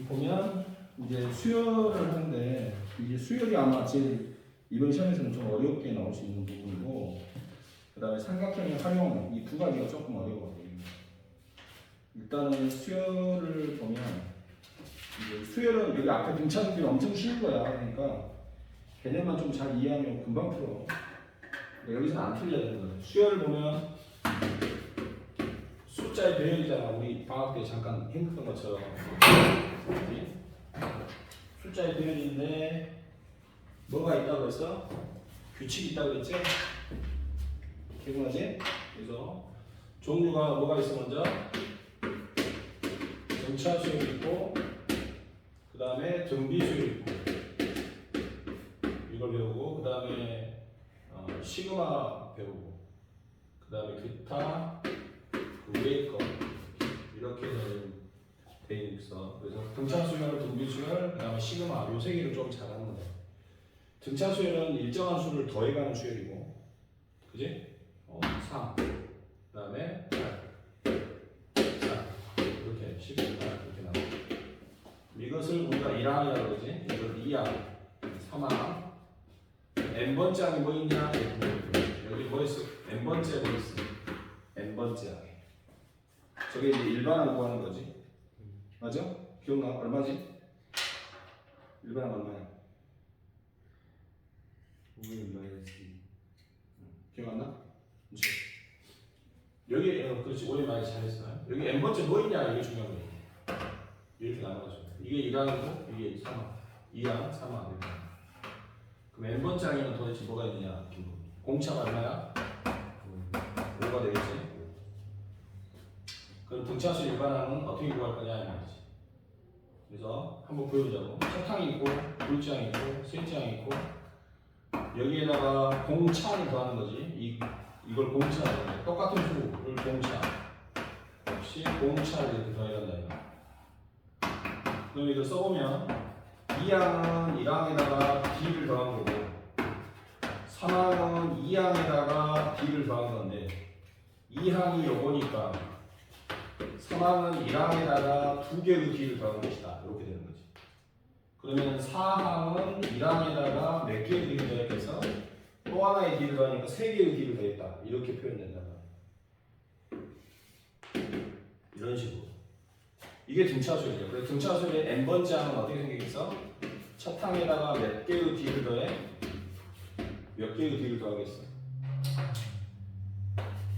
보면 이제 수열을 하는데 이게 수열이 아마 제일 이번 시험에서는 좀 어렵게 나올 수 있는 부분이고, 그 다음에 삼각형의 활용 이 두 가지가 조금 어려워요. 일단은 수열을 보면 이제 수열은 여기 앞에 등차들이 엄청 쉬운 거야. 그러니까 개념만 좀 잘 이해하면 금방 풀어. 여기서는 안 틀려야 되는 거예요. 수열을 보면 숫자의 배열이잖아. 우리 방학 때 잠깐 했던 것처럼 숫자의 배열인데 뭐가 있다고 했어? 규칙이 있다고 했지? 기억나지? 그래서 종류가 뭐가 있어? 먼저 등차 수열 있고, 그 다음에 등비 수열 있고, 이걸 배우고, 그 다음에 시그마 배우고, 그 다음에 기타, 그 위에 거 이렇게 돼 있어. 그래서 등차 수열, 등비 수열, 그 다음에 시그마 요 세 개를 좀 잘하는 거야. 등차 수열은 일정한 수를 더해가는 수열이고, 그지? 3, 그 다음에 8, 4 이렇게 10, 8 이렇게 나와. 이것을 우리가 1항이라고 그러지. 이걸 2항, 3항. n번째 항이 뭐 있냐? 여기 뭐 있어? n번째 뭐 있어? n번째 항. 저게 이제 일반항 구하는 거지. 맞아? 기억나? 얼마지? 일반항 얼마야? 5의 마이너스 2. 기억 안 나? 그렇지. 여기 그렇지. 5의 마이너스 잘했어요. 여기 n번째 뭐 있냐? 이게 중요한 거예요. 이렇게 나눠가지고 이게 1항이고 이게 3항, 2항, 3항 이렇게. 그럼 n번째 항에는 도대체 뭐가 있느냐? 공차가 얼마야? 5가 되겠지. 그럼 등차수 일반항은 어떻게 구할 거냐 이 말이지. 그래서 한번 보여보자고. 첫 항이 있고, 둘째 항이 있고, 셋째 항이 있고, 여기에다가 공차를 더하는 거지. 이걸 공차라고 해. 똑같은 수를 공차. 역시 공차를 이렇게 더해야 된다. 그럼 이걸 써보면 2항은 1항에다가 D를 더한 거고, 3항은 2항에다가 D를 더한 건데, 2항이 요거니까 3항은 1항에다가 2개의 D를 더한 것이다. 이렇게 되는 거지. 그러면 4항은 1항에다가 몇 개의 D를 더했겠어? 또 하나의 D를 더하니까 3개의 D를 더했다. 이렇게 표현된다. 이런 식으로. 이게 등차수열이에요. 그래서 등차수열의 n번째 항은 어떻게 생기겠어? 첫 항에다가 몇 개의 D를 더해? 몇 개의 D를 더하겠어?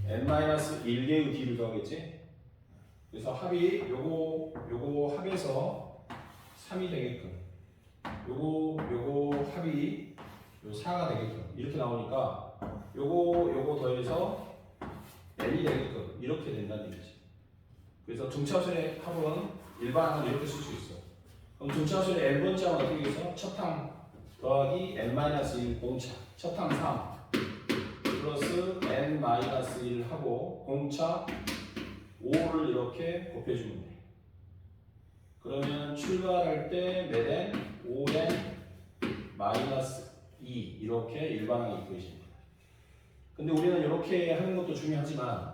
n-1개의 D를 더하겠지? 그래서 합이 요거 합에서 3이 되게끔, 요거 합이 요 4가 되게끔 이렇게 나오니까 요거 더해서 n이 되게끔 이렇게 된다는 얘기지. 그래서 등차수의 합은 일반항은 이렇게 쓸 수 있어. 그럼 등차수의 n번째 항은 어떻게 되겠어? 첫항 더하기 n-1 공차, 첫항 3 플러스 n-1 하고 공차 5를 이렇게 곱해주면 돼. 그러면 출발할 때 몇 n? 5n 마이너스 2 이렇게 일반항이 이끌어집니다. 근데 우리는 이렇게 하는 것도 중요하지만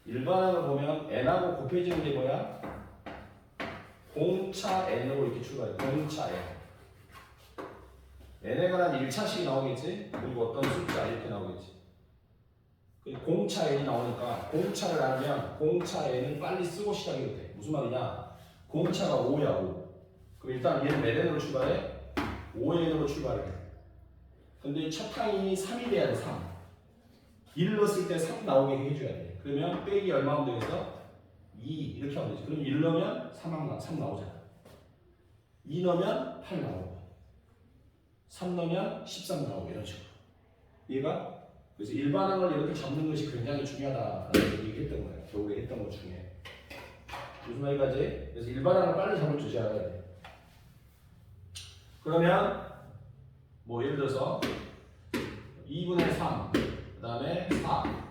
일반항을 보면 n하고 곱해지는 게 뭐야? 공차 n으로 이렇게 출발해. 공차 n. n에 관한 1차식이 나오겠지? 그리고 어떤 숫자 이렇게 나오겠지. 공차 n이 나오니까 공차를 알면 공차 n을 빨리 쓰고 시작해도 돼. 무슨 말이냐? 공차가 5야 5. 그럼 일단 얘는 몇 n으로 출발해? 5n으로 출발해. 근데 첫 항이 3이 돼야 돼. 3. 1을 넣었을 때 3 나오게 해줘야 돼. 그러면 빼기 얼마 하면 되겠어? 2 이렇게 하면 되지. 그럼 1 넣으면 3 나오잖아. 2 넣으면 8 나오고, 3 넣으면 13 나오고 이런 식으로. 이해가? 그래서 일반항을 이렇게 잡는 것이 굉장히 중요하다라는 얘기를 했던 거예요. 겨우에 했던 것 중에. 무슨 말이지? 그래서 일반항을 빨리 잡을 줄 알아야 돼. 그러면 뭐 예를 들어서 2분의 3, 그 다음에 4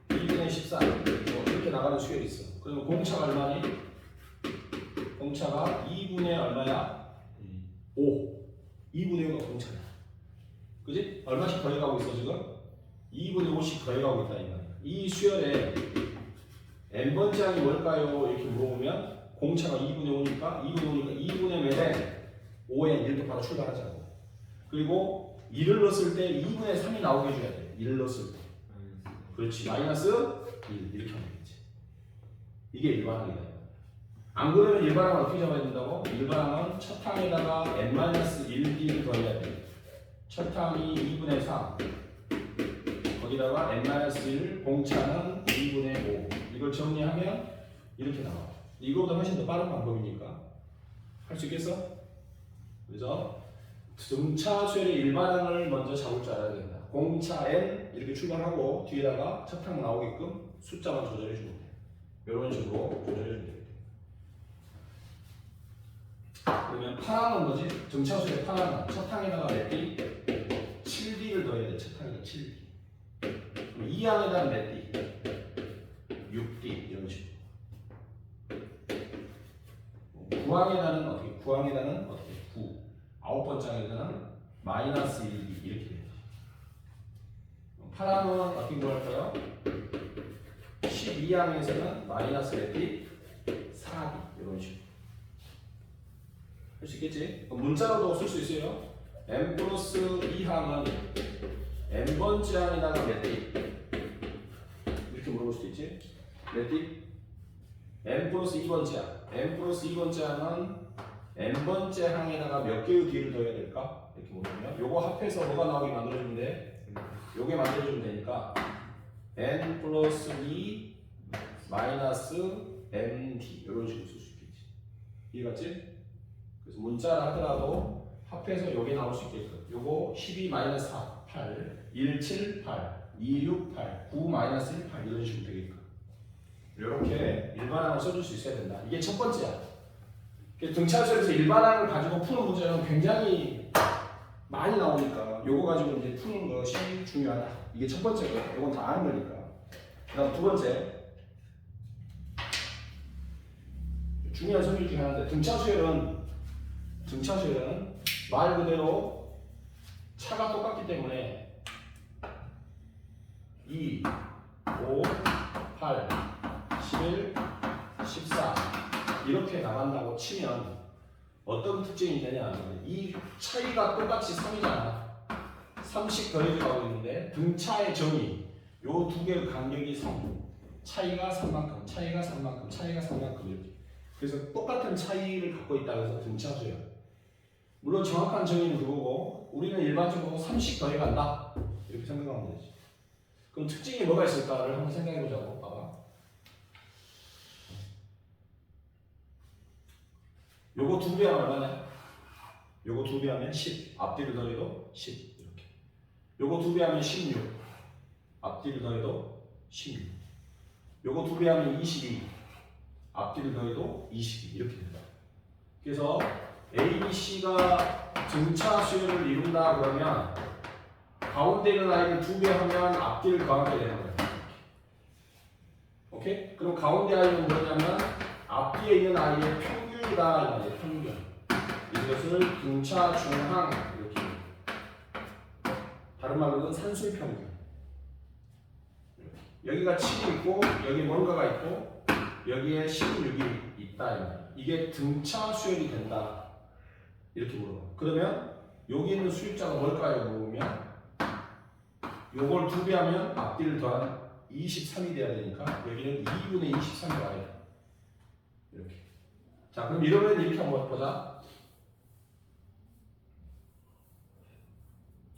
2분의 14 이렇게 나가는 수열이 있어. 그러면 공차가 얼마니? 공차가 2분의 얼마야? 5. 2분의 5가 공차야. 그지? 얼마씩 더해가고 있어 지금? 2분의 5씩 더해가고 있다 이 말이야. 이 수열에 n번째 항이 뭘까요? 이렇게 물어보면 공차가 2분의 5니까 2분의 몇에 5n 이렇게 바로 출발하자고. 그리고 1을 넣었을 때 2분의 3이 나오게 해줘야 돼. 1을 넣었을 때. 그렇지. 마이너스 1 이렇게 하면 되지. 이게 일반항이다. 안 그러면 일반항을 어떻게 잡아야 된다고? 일반항은 첫 항에다가 n-1d를 더해야 돼. 첫 항이 2분의 3 거기다가 n-1 공차는 2분의 5 이걸 정리하면 이렇게 나와. 이거보다 훨씬 더 빠른 방법이니까 할 수 있겠어? 그래서 등차 수열의 일반항을 먼저 잡을 줄 알아야 된다. 공차 n 이렇게 출발하고 뒤에다가 첫 항 나오게끔 숫자만 조절해 주면 돼. 이런 식으로 조절해 주면 돼. 그러면 파항은 뭐지? 등차 수열의 파항은 첫 항에다가 몇 D? 7D를 더해야 돼. 첫 항에다 7D. 그럼 2항에다가 몇 D? 6D 이런 식으로. 9항에다는 어떻게? 9항에다는 어떻게? 9. 아홉 번째 항에다는 마이너스 1D 이렇게 돼요. 8항은 어떻게 구할까요? 12항에서는 마이너스 몇 D? 4D 이런 식으로. 할 수 있겠지? 문자로도 쓸 수 있어요. n 플러스 2항은 n번째 항에다가 몇 D? 이렇게 물어볼 수도 있지? 몇 D? n 플러스 2번째 항. n 플러스 2번째 항은 n번째 항에다가 몇 개의 D를 더해야 될까? 이렇게 물으면 요거 합해서 뭐가 나오게 만들어주는데 요게 만들어주면 되니까 n 플러스 2 마이너스 md 이런 식으로 쓸 수 있겠지. 이해갔지? 그래서 문자를 하더라도 합해서 요게 나올 수 있게끔 요거 12 마이너스 4 8 1 7 8 2 6 8 9 마이너스 1 8 이런 식으로 되게끔 이렇게 일반항을 써줄 수 있어야 된다. 이게 첫 번째야. 등차수에서 일반항을 가지고 푸는 문제는 굉장히 많이 나오니까 요거 가지고 이제 푸는 것이 중요하다. 이게 첫 번째고요. 요건 다 아는 거니까. 그 다음 두 번째 중요한 성질 중에 하나인데 등차수열은 말 그대로 차가 똑같기 때문에 2, 5, 8, 11, 14 이렇게 나간다고 치면 어떤 특징이 있느냐? 이 차이가 똑같이 3이잖아. 3씩 더해져 가고 있는데 등차의 정의 요 두 개의 간격이 3 차이가 3만큼 차이가 3만큼 차이가 3만큼 이렇게 그래서 똑같은 차이를 갖고 있다고 해서 등차수열. 물론 정확한 정의는 그거고 우리는 일반적으로 3씩 더해간다 이렇게 생각하면 되지. 그럼 특징이 뭐가 있을까를 한번 생각해보자고. 봐봐. 요거 2배 하면 얼마냐? 요거 2배 하면 10 앞뒤를 더해도 10 이렇게. 요거 2배 하면 16 앞뒤를 더해도 16 요거 2배 하면 22 앞뒤를 더해도 22 이렇게 된다. 그래서 A, B, C가 등차 수열을 이룬다 그러면 가운데 있는 아이를 2배 하면 앞뒤를 더하게 되는 거예요. 오케이? 그럼 가운데 아이는 뭐냐면 앞뒤에 있는 아이의 평균이다 이 말이에요. 평균. 이것을 등차 중항 이렇게. 다른 말로는 산술 평균. 여기가 7이 있고 여기 뭔가가 있고 여기에 16이 있다 이 말이에요. 이게 등차 수열이 된다. 이렇게 물어봐. 그러면 여기 있는 수입자가 뭘까요? 물어보면 요걸 2배 하면 앞뒤를 더한 23이 돼야 되니까 여기는 2분의 23이 와야 돼. 이렇게. 자, 그럼 이러면 이렇게 한번 보자.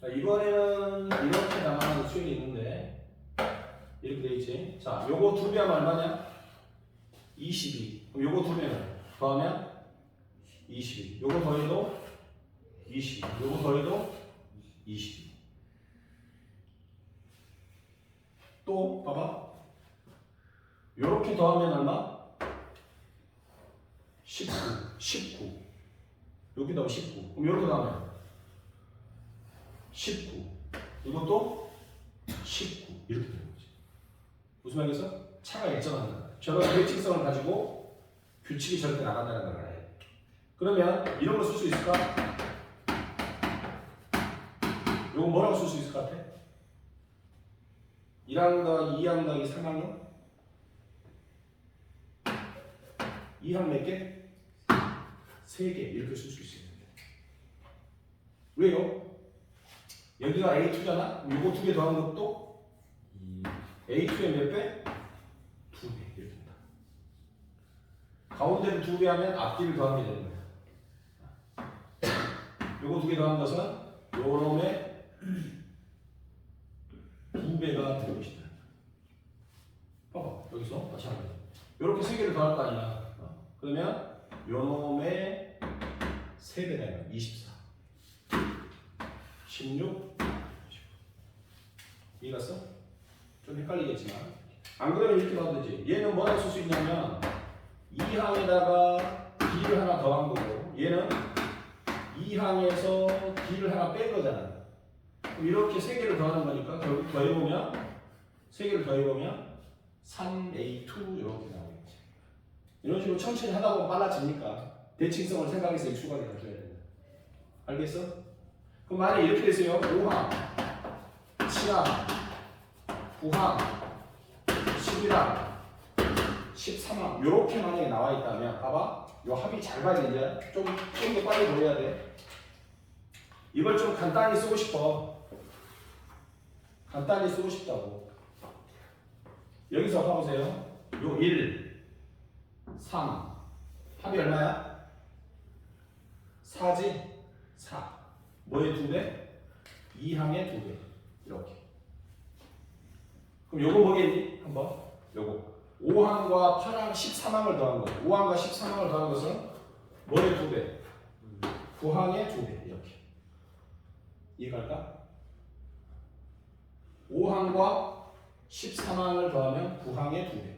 자, 이번에는 이렇게 나가는 수열이 있는데 이렇게 돼 있지. 자, 요거 2배 하면 얼마냐? 22. 그럼 요거 2배는 더하면 22. 요거 더해도 22. 요거 더해도 22. 또 봐봐. 요렇게 더하면 얼마? 19. 19. 여기 더하면 19. 그럼 요렇게 더하면 19. 이것도 19. 이렇게 되는 거지. 무슨 말이겠어? 차가 일정한다. 저런 규칙성을 가지고 규칙이 저렇게 나간다는 걸 알아야 돼. 그러면 이런 걸 쓸 수 있을까? 요거 뭐라고 쓸 수 있을 것 같아? 1항 더하기 2항 더하기 3항은 2항 몇 개? 3개 이렇게 쓸 수 있어요. 왜요? 여기가 A2잖아? 요거 2개 더하는 것도 A2의 몇 배? 2배 이렇게 된다. 가운데를 2배 하면 앞뒤를 더하게 되는 거야. 요거 2개 더한 것은 요놈의 2배가 되는 것이다. 봐봐 여기서 마찬가지. 요렇게 3개를 더할 거 아니야. 그러면 요놈의 3배다. 24 16 이해 갔어? 좀 헷갈리겠지만 안 그러면 이렇게 봐도 되지. 얘는 뭐라고 쓸 수 있냐면 2항에다가 B를 하나 더한 거고 얘는 2항에서 B를 하나 뺀 거잖아. 그럼 이렇게 3개를 더하는 거니까 결국 더해보면 3개를 더해보면 3A2 이렇게 나오겠지. 이런 식으로 천천히 하다 보면 빨라지니까 대칭성을 생각해서 익숙하게 가져야 된다. 알겠어? 그럼 만약에 이렇게 됐어요. 5항, 7항, 9항, 11항, 13항 이렇게 만약에 나와 있다면 봐봐. 요 합이 잘 봐야 돼. 이제 좀 더 빨리 보여야 돼. 이걸 좀 간단히 쓰고 싶어. 간단히 쓰고 싶다고. 여기서 봐보세요. 요 1, 3 합이 얼마야? 4지? 4 뭐의 2배? 2항의 2배 이렇게. 그럼 요거 뭐겠니? 한번 요거 5항과 8항, 13항을 더한 거. 5항과 13항을 더한 것은 뭐의 2배? 9항의 2배 이렇게. 이해갈까? 5항과 13항을 더하면 9항의 2배.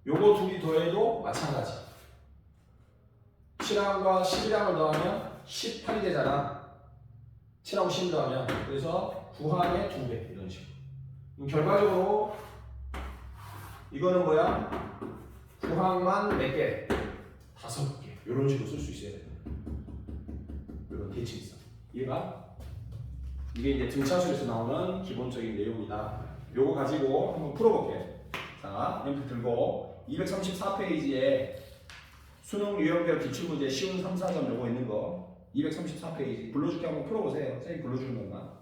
요거 둘이 더해도 마찬가지. 7항과 11항을 더하면 18이 되잖아. 7하고 10을 더하면. 그래서 9항의 2배 이런 식으로. 결과적으로 이거는 뭐야? 9항만 몇 개? 5개. 이런 식으로 쓸 수 있어야 됩니다. 이런 대칭성. 이해가? 이게 이제 등차수에서 나오는 기본적인 내용이다. 요거 가지고 한번 풀어볼게. 자, 연필 들고 234페이지에 수능 유형별 기출문제 쉬운 3, 4점 요거 있는 거 234페이지 불러줄게. 한번 풀어보세요. 선생님 불러주는 건가?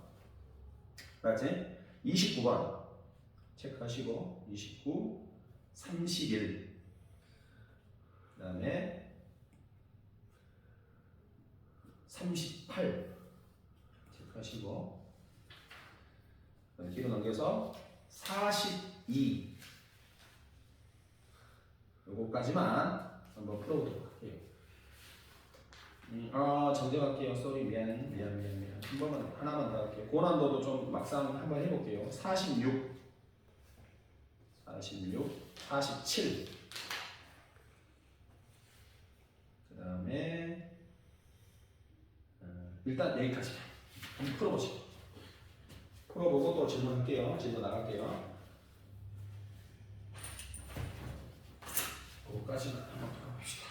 알았지? 29번 체크하시고 29, 31 그 다음에 38 체크하시고 뒤로 넘겨서 42 요거까지만 한번 풀어보도록 할게요. 정정할게요. 쏘리 미안. 한 번만 하나만 더 할게요. 고난도도 좀 막상 한번 해볼게요. 46 47 그 다음에 일단 여기까지 한번 풀어보시죠. 풀어보고 또 질문할게요. 질문 나갈게요. 그거까지만 한번 풀어봅시다.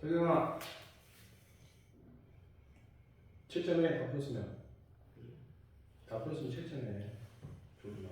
태경아 7점에 다 풀었으면 7점에 좋구나.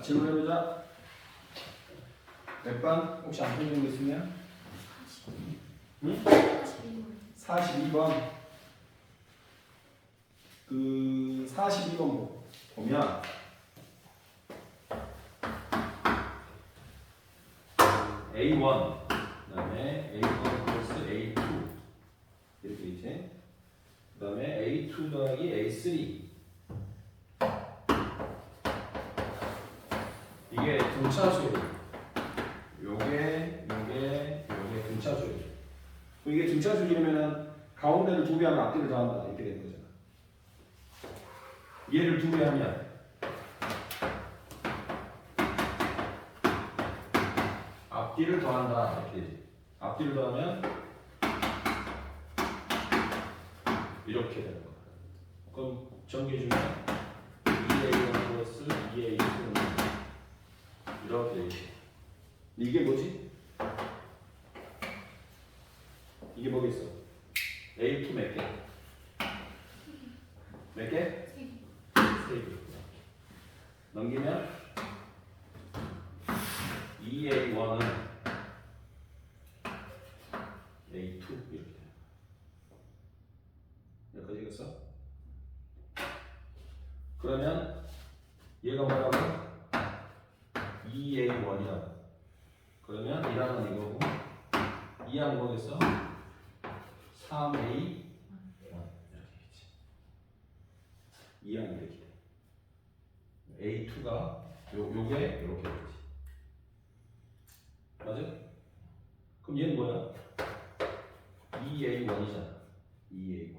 질문해보자. 몇 번? 혹시 안 풀리는 거 있으면? 응? 42번. 그 42번 보면 A1 그다음에 A1 플러스 A2 이렇게 있지. 그다음에 A2 더하기 A3 이게 등차수예요. 요게 등차수예요. 이게 등차수이면은 가운데를 2배 하면 앞뒤를 더한다 이렇게 되는 거잖아. 얘를 2배 하면 앞뒤를 더한다 이렇게 되지. 앞뒤를 더하면 이렇게 되는 거야. 그럼 정리해주면 2A1 플러스 2A2는 이렇게 되지. 이게 뭐지? 이게 뭐겠어? A2 몇 개? 몇 개? 3개. 넘기면 2A1은 A2 이렇게 돼요. 여기까지 읽었어? 그러면 얘가 뭐라고? 2A1이라고. 그러면 1항은 이거고 2항은 뭐겠어? 3A1 이렇게 되지. 2항이 이렇게 돼. A2가 요게 이렇게 되지. 맞아? 그럼 얘는 뭐야? 2A1이잖아. 2A1.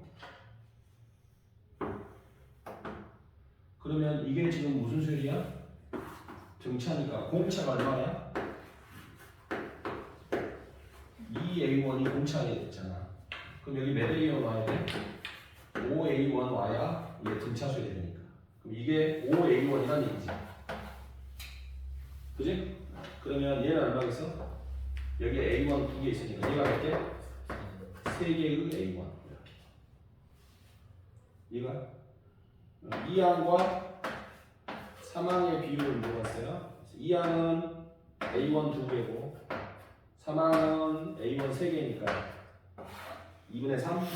그러면 이게 지금 무슨 셈이야? 등차니까 공차가 얼마야? 2A1이 공차가 됐잖아. 그럼 여기 몇 A1 와야 돼? 5A1 와야 이게 등차수가 되니까. 그럼 이게 5A1이라는 얘기지. 그지? 그러면 얘는 얼마겠어? 여기 A1 2개 있으니까 얘가 몇 개? 3개의 A1 이거 2항과 3항의 비율을 물어봤어요. 2항은 A1 2개고 3항은 A1 3개니까 2분의 3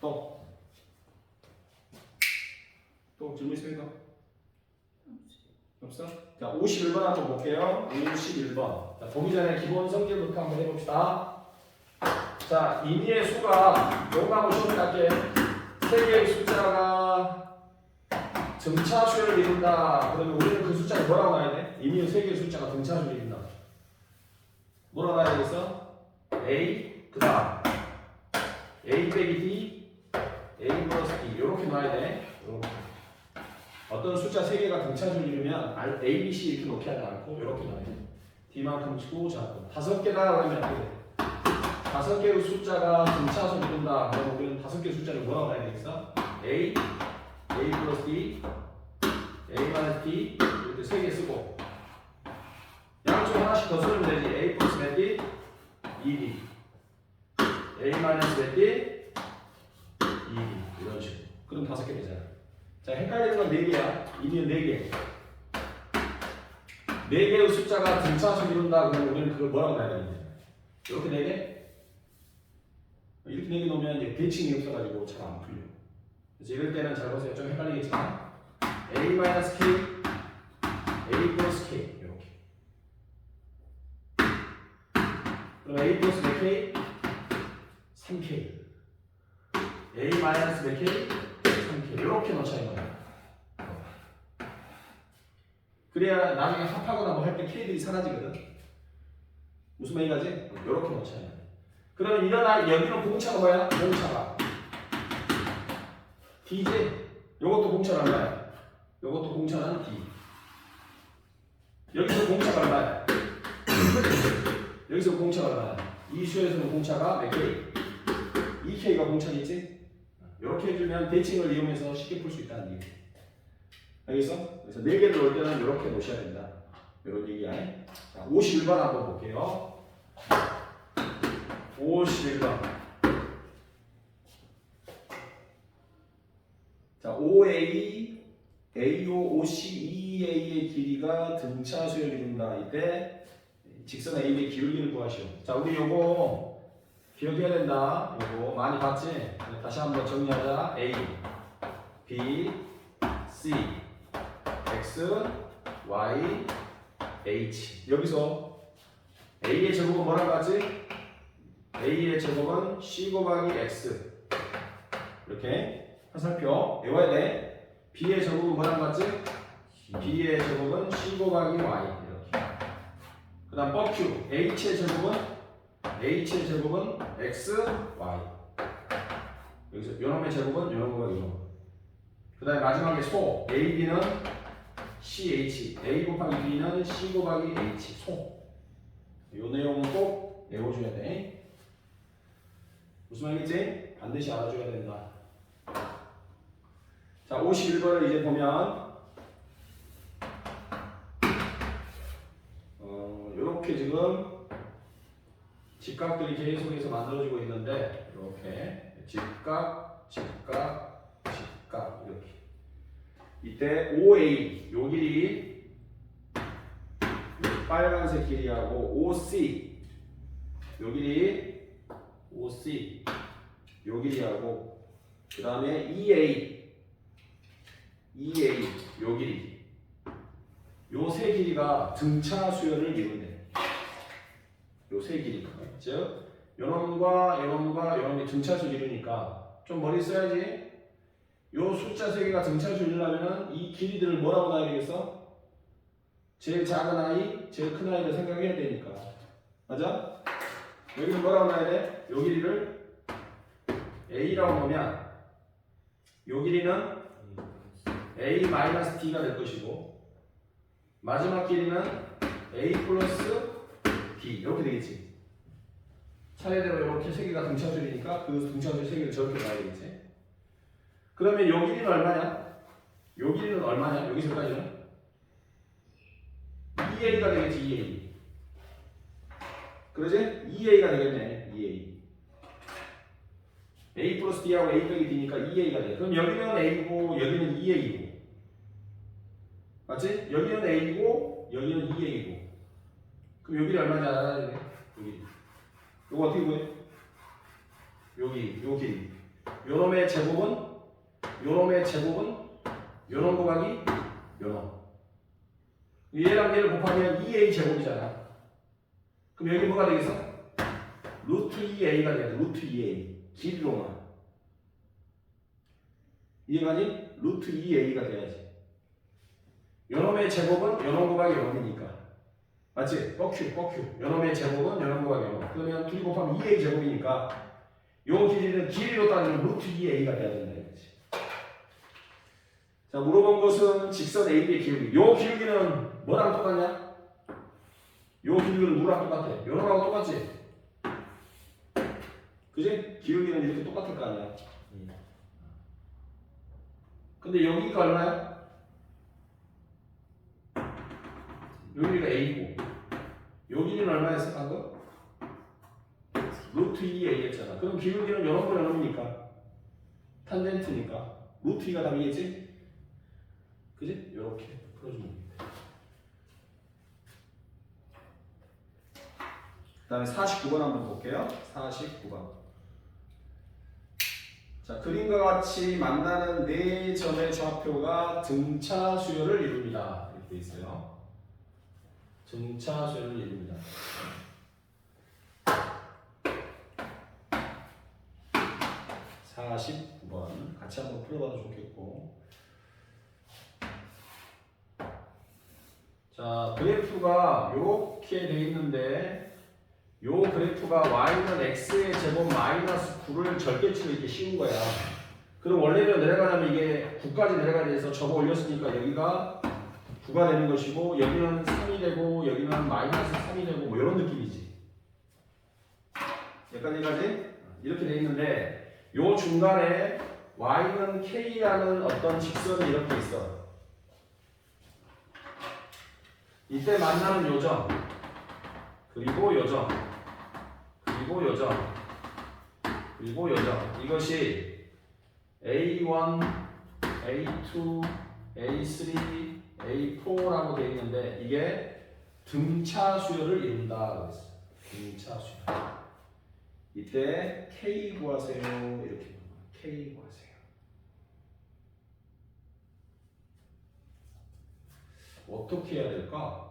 또 질문 있습니까? 없어? 자, 51번 한번 볼게요. 51번. 자, 보기 전에 기본 성질부터 한번 해봅시다. 자, 임의의 수가 요거하고 시험 갈게. 3개의 숫자가 등차수를 이룬다. 그러면 우리는 그 숫자를 뭐라고 놔야 돼? 임의의 3개의 숫자가 등차수를 이룬다. 뭐라고 놔야겠어? A, 그 다음 A 빼기 D, A 플러스 D 이렇게 놔야 돼. 요렇게. 어떤 숫자 3개가 등차수를 이루면 A, B, C 이렇게 놓지 않고 이렇게 놔야 돼. D만큼 치고 작고 5개다 그러면 어떻게 돼? 5개의 숫자가 등차수를 이룬다. 그러면 우리는 5개의 숫자를 뭐라고 놔야 되겠어? A, A 플러스 D, A 마이너스 D 이렇게 3개 쓰고 양쪽에 하나씩 더 쓰면 되지. A 플러스 몇 D? 2D A 마이너스 몇 D? 2D 이런 식으로. 그럼 5개 되잖아. 자, 헷갈리는 건 4개야. 이미는 4개. 4개의 숫자가 등차수를 이룬다. 그러면 우리는 그걸 뭐라고 놔야 되는데? 이렇게 4개? 이렇게 4개 놓으면 이제 대칭이 없어가지고 잘 안 풀려. 그래서 이럴 때는 잘 보세요. 좀 헷갈리겠지만 A-K, A 플러스 K 이렇게. 그럼 A 플러스 몇 K? 3K. A 마이너스 몇 K? 3K. 이렇게 놓자 이거야. 그래야 나중에 합하거나 뭐 할 때 K들이 사라지거든. 무슨 말인가지? 이렇게 놓자 이거야. 그러면 일어나 여기는 공차가 뭐야? 공차가 D지? 요것도 공차가 얼마야? 요것도 공차는 D. 여기서 공차가 얼마야? 여기서 공차가 얼마야? 이 수에서는 공차가 몇 K? 2K가 공차겠지? 이렇게 해주면 대칭을 이용해서 쉽게 풀 수 있다는 얘기. 알겠어? 그래서 4개를 넣을 때는 이렇게 놓으셔야 된다. 이런 얘기야. 자, 51번 한번 볼게요. 51번. 자, OA, AO, OC, EA의 길이가 등차 수열을 이룬다. 이때 직선 AB의 기울기를 구하시오. 자, 우리 요거 기억해야 된다. 요거 많이 봤지? 다시 한번 정리하자. A, B, C, X, Y, H. 여기서 A의 제곱은 뭐랑 같지? A의 제곱은 C 곱하기 X. 이렇게 화살표 외워야 돼. B의 제곱은 뭐랑 같지? B의 제곱은 C 곱하기 Y. 이렇게. 그 다음 뻑큐. H의 제곱은 X, Y. 여기서 요놈의 제곱은 요놈 곱하기 요놈. 그 다음에 마지막에 소. AB는 CH. A 곱하기 B는 C 곱하기 H. 소. 요 내용은 꼭 외워줘야 돼. 무슨 말인지 반드시 알아줘야 된다. 자, 51번을 이제 보면 요렇게 지금 직각들이 계속해서 만들어지고 있는데 이렇게 직각 이렇게 이때 OA 요 길이 빨간색 길이하고 OC 요 길이 OC 요 길이하고 그 다음에 EA 요 길이 요 세 길이가 등차 수열을 이룬대. 요 세 길이가 즉 요놈과 요놈이 등차 수열 이루니까 좀 머리 써야지. 요 숫자 세 개가 등차 수열 이루려면은 이 길이들을 뭐라고 놔야 되겠어? 제일 작은 아이, 제일 큰 아이를 생각해야 되니까. 맞아? 여기는 뭐라고 놔야 돼? 요 길이를 A라고 놓으면 요 길이는 A-D가 될 것이고 마지막 길이는 A 플러스 D 이렇게 되겠지. 차례대로 이렇게 세 개가 등차수이니까 그 등차수 세 개를 저렇게 놔야겠지. 그러면 요 길이는 얼마냐? 요 길이는 얼마냐? 여기서까지는 EA가 되겠지. EA. 그러지? EA가 되겠네. EA. A 플러스 D하고 A 빼기 D니까 EA가 돼. 그럼 여기는 A고 여기는 EA고. 맞지? 여기는 A고 여기는 EA고. 그럼 여기는 얼마인지 알아야 돼? 여기. 요거 어떻게 구해? 여기, 요 길이. 요놈의 제곱은 요놈 곱하기 요놈. 얘랑 얘를 곱하면 2A 제곱이잖아. 그럼 여기 뭐가 되겠어? 루트 2A가 되겠어. 루트 2A. 길이로만. 이해가니? 루트 2A가 돼야지. 요놈의 제곱은 요놈 곱하기 요놈이니까. 맞지? 뻑큐. 요놈의 제곱은 요놈 곱하기 요놈. 그러면 둘이 곱하면 2A 제곱이니까 요 길이는 길이로 따지면 루트 2A가 돼야 된다. 이거지. 자, 물어본 것은 직선 AB의 기울기. 요 기울기는 뭐랑 똑같냐? 요 기울기는 누구랑 똑같아? 요놈하고 똑같지? 그지? 기울기는 이렇게 똑같을 거 아니야. 근데 여기가 얼마야? 여기가 A고 여기는 얼마였어 방금? 루트 2A였잖아. 그럼 기울기는 요놈과 요놈이니까 탄젠트니까 루트 2가 답이겠지? 그지? 요렇게 풀어주면 됩니다. 그 다음에 49번 한번 볼게요. 49번. 자, 그림과 같이 만나는 네 점의 좌표가 등차 수열을 이룹니다. 이렇게 돼 있어요. 등차 수열을 이룹니다. (49번) 같이 한번 풀어봐도 좋겠고. 자, 그래프가 이렇게 돼 있는데 요 그래프가 y는 x의 제곱 마이너스 9를 절대치로 이렇게 씌운 거야. 그럼 원래는 내려가려면 이게 9까지 내려가야 돼서 접어 올렸으니까 여기가 9가 되는 것이고 여기는 3이 되고 여기는 마이너스 3이 되고 뭐 이런 느낌이지. 여기까지 이렇게 돼 있는데 요 중간에 y는 k라는 어떤 직선이 이렇게 있어. 이때 만나는 요점 그리고 요점 그리고 요점 그리고 요점 이것이 A1, A2, A3, A4라고 되어 있는데 이게 등차 수열을 이룬다 그랬어. 등차 수열. 이때 K 구하세요. 이렇게 K 구하세요. 어떻게 해야 될까?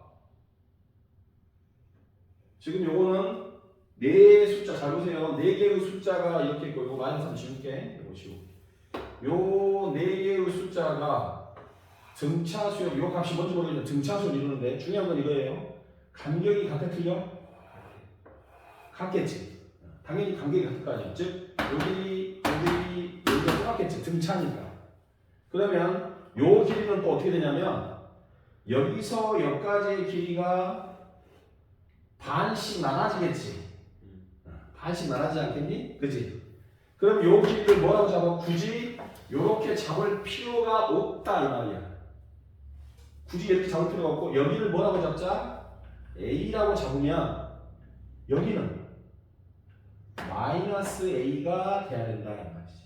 지금 요거는 네 숫자 잘 보세요. 네 개의 숫자가 이렇게 있고, 이거 마이너스 3 지울게. 이거 지우고. 요 네 개의 숫자가 등차수열, 요 값이 뭔지 모르겠지만 등차수열 이루는데 중요한 건 이거예요. 간격이 같아 틀려? 같겠지. 당연히 간격이 같을 거 아니야. 즉 여기가 똑같겠지. 등차니까. 그러면 요 길이는 또 어떻게 되냐면 여기서 여기까지의 길이가 반씩 나눠지겠지. 반씩 나눠지지 않겠니? 그치? 그럼 요 길이를 뭐라고 잡아? 굳이 요렇게 잡을 필요가 없다 이 말이야. 굳이 이렇게 잡을 필요가 없고 여기를 뭐라고 잡자? A라고 잡으면 여기는 마이너스 A가 돼야 된다 이 말이지.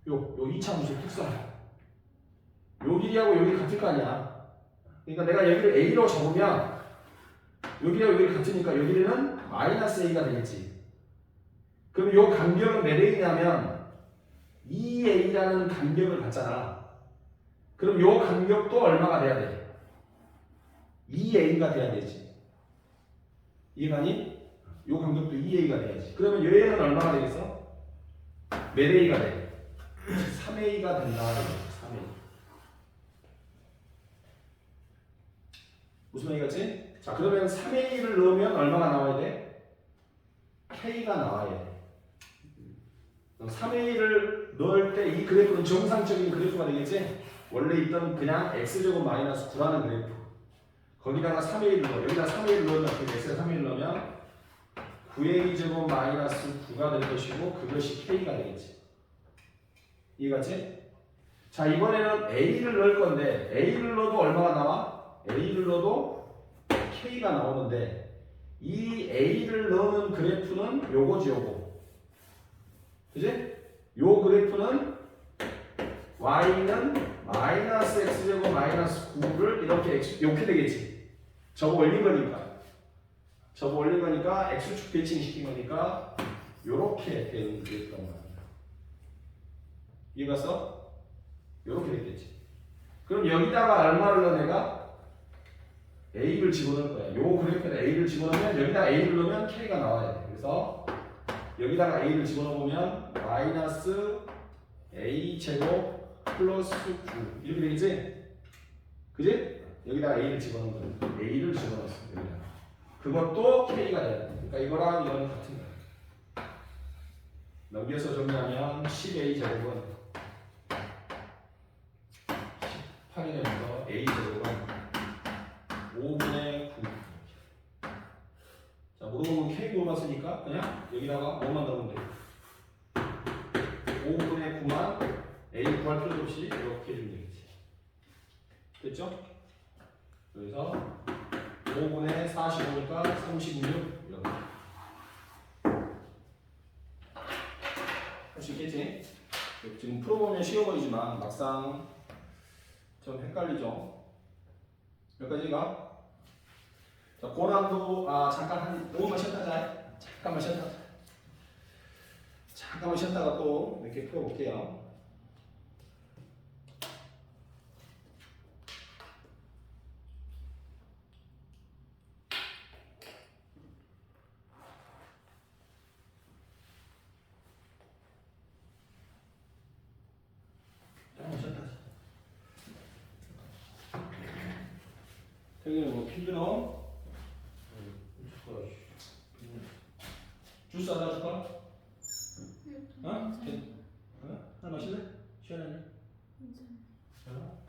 요 이차함수의 특성. 요 길이하고 여기 같을 거 아니야. 그러니까 내가 여기를 A로 잡으면 여기랑 여기 같으니까 여기는 마이너스 A가 되겠지. 그럼 요 간격은 몇 A냐면 2A라는 간격을 갖잖아. 그럼 요 간격도 얼마가 돼야 돼? 2A가 돼야 되지. 이해가니? 요 간격도 2A가 돼야지. 그러면 얘는 얼마가 되겠어? 몇 A가 돼? 3A가 된다. 3A. 무슨 얘기겠지? 자, 그러면 3A를 넣으면 얼마가 나와야 돼? K가 나와야 돼. 3A를 넣을 때 이 그래프는 정상적인 그래프가 되겠지? 원래 있던 그냥 x제곱 마이너스 9라는 그래프. 거기다가 3A를 넣어. 여기다 3A를 넣으면 어떻게 x에 3A를 넣으면 9a제곱 마이너스 9가 될 것이고 그것이 K가 되겠지. 이해갔지? 자, 이번에는 A를 넣을 건데 A를 넣어도 얼마가 나와? A를 넣어도 K가 나오는데 이 A를 넣는 그래프는 요거지 요거. 그지? 요 그래프는 y는 마이너스 x제곱 마이너스 9를 이렇게 되겠지. 저거 올린 거니까 x축 대칭시킨 거니까 요렇게 되는 그래프란 말이야. 이해갔어? 요렇게 됐겠지. 그럼 여기다가 얼마를 넣어 내가? a를 집어넣을 거야. 요 그래프에다 a를 집어넣으면 여기다가 a를 넣으면 k가 나와야 돼. 그래서 여기다가 a를 집어넣으면 마이너스 a 제곱 플러스 9 이렇게 되겠지? 그지? 여기다가 a를 집어넣은 거야. a를 집어넣었어. 여기다가. 그것도 k가 돼야 돼. 그러니까 이거랑 이거는 같은 거야. 넘겨서 정리하면 10a 제곱은 18이 되면서 a 제곱은 5분의 9. 자, 물어보면 k 물어봤으니까 그냥 여기다가 5만 넣으면 돼. 5분의 9만 a 구할 필요도 없이 이렇게 해주면 되겠지. 됐죠? 그래서 5분의 45니까 36 이렇게 할 수 있겠지? 지금 풀어보면 쉬워 보이지만 막상 좀 헷갈리죠? 여기까지가? 자, 고난도 잠깐 한 5분만 쉬었다가 잠깐만 쉬었다가 또 이렇게 풀어볼게요. 여기 뭐 필드너 주스 하나 줄까? 어? 하나 마실래? 시원하네. 괜찮아.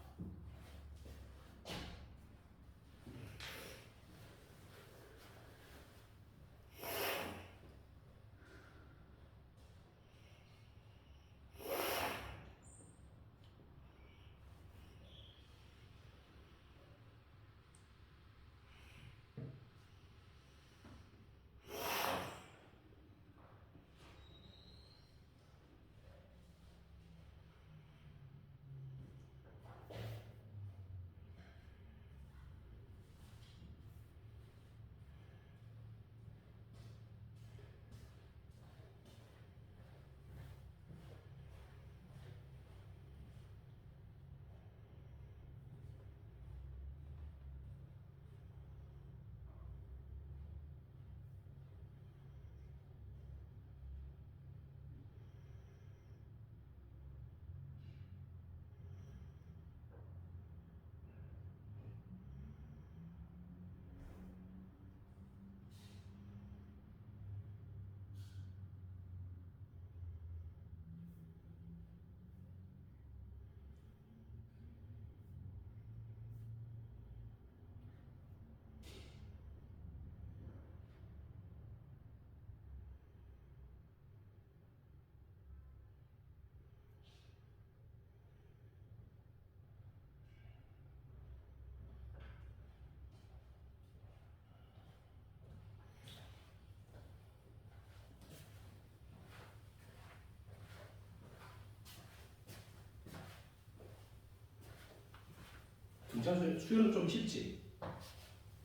등차 수열은 좀 쉽지.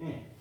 응.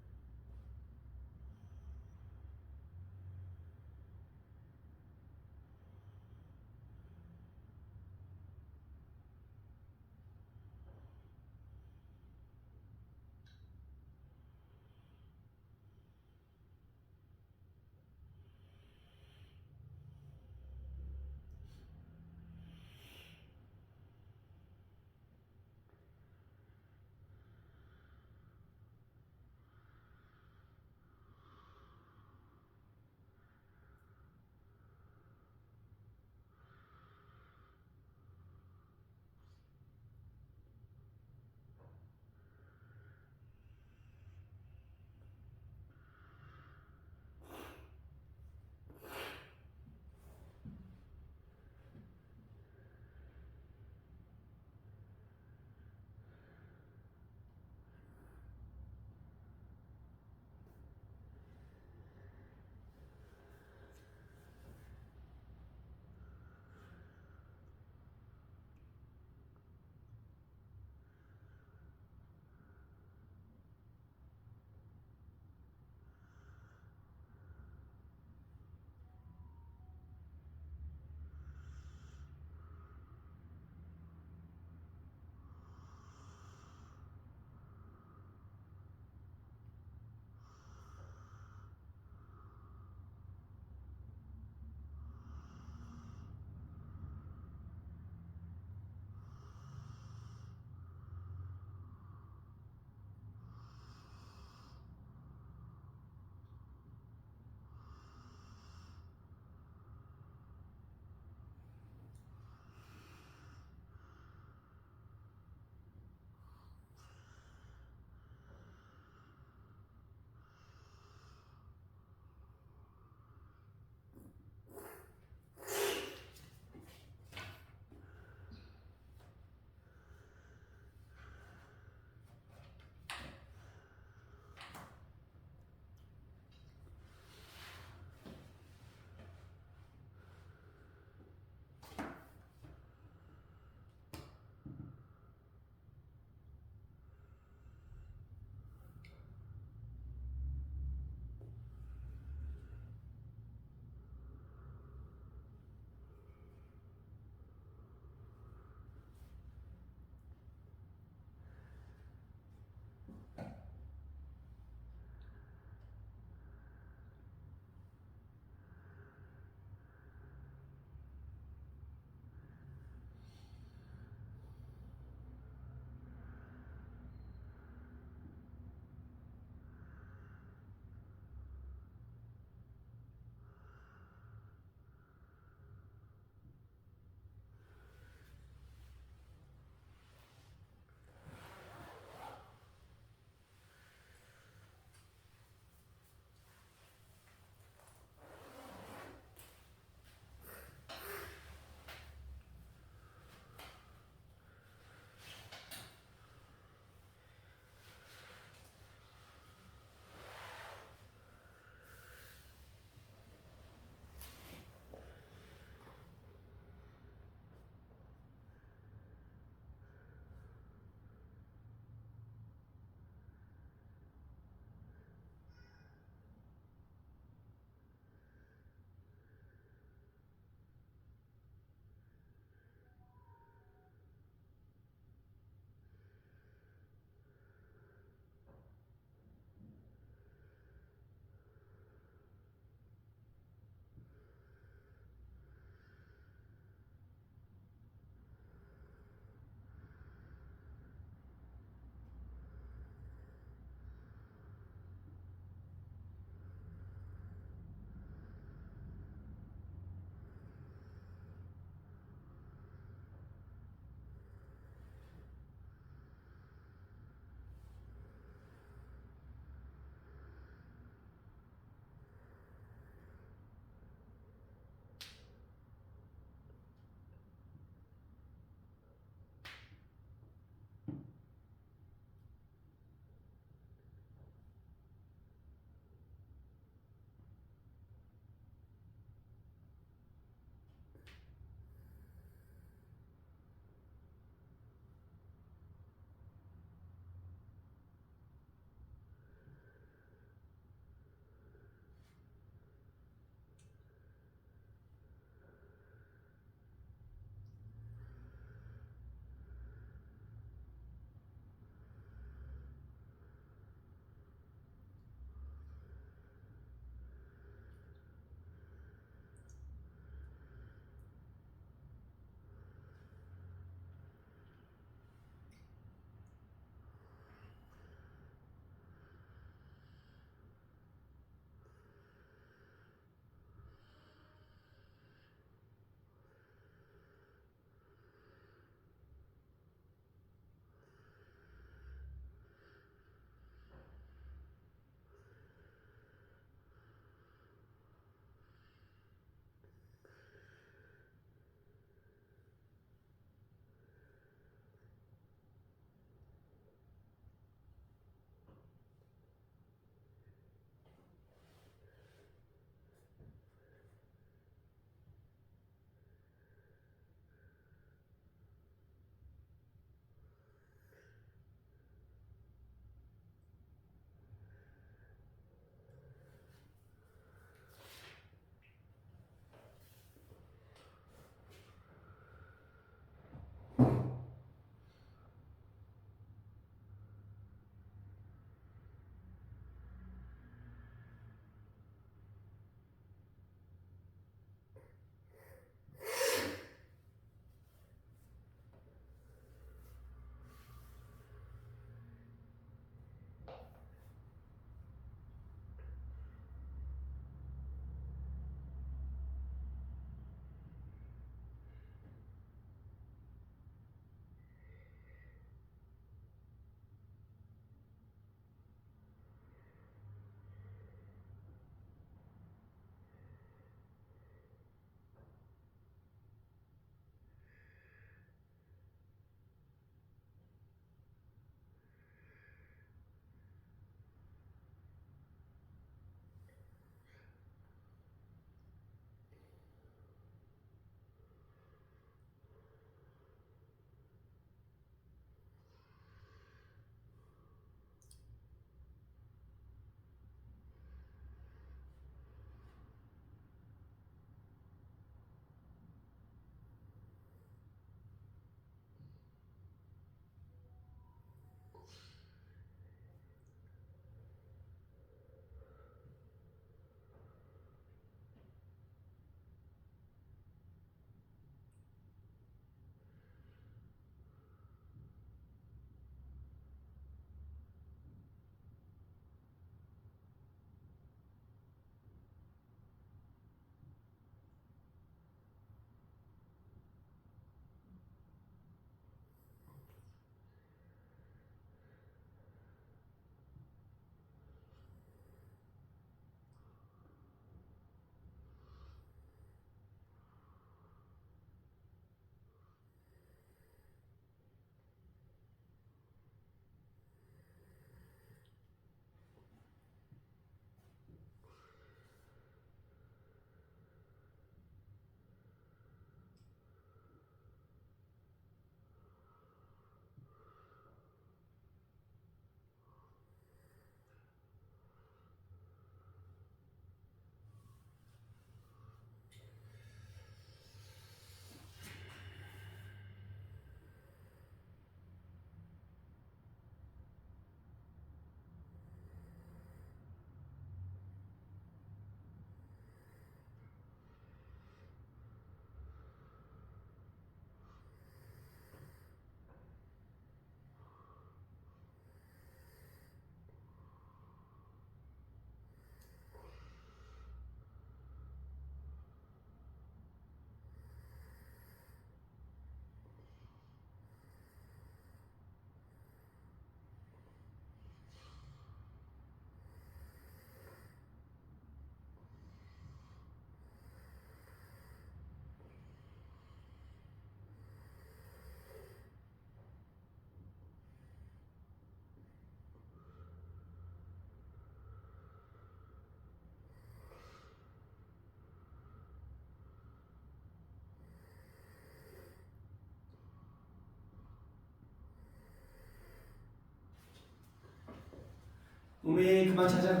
그만 자자.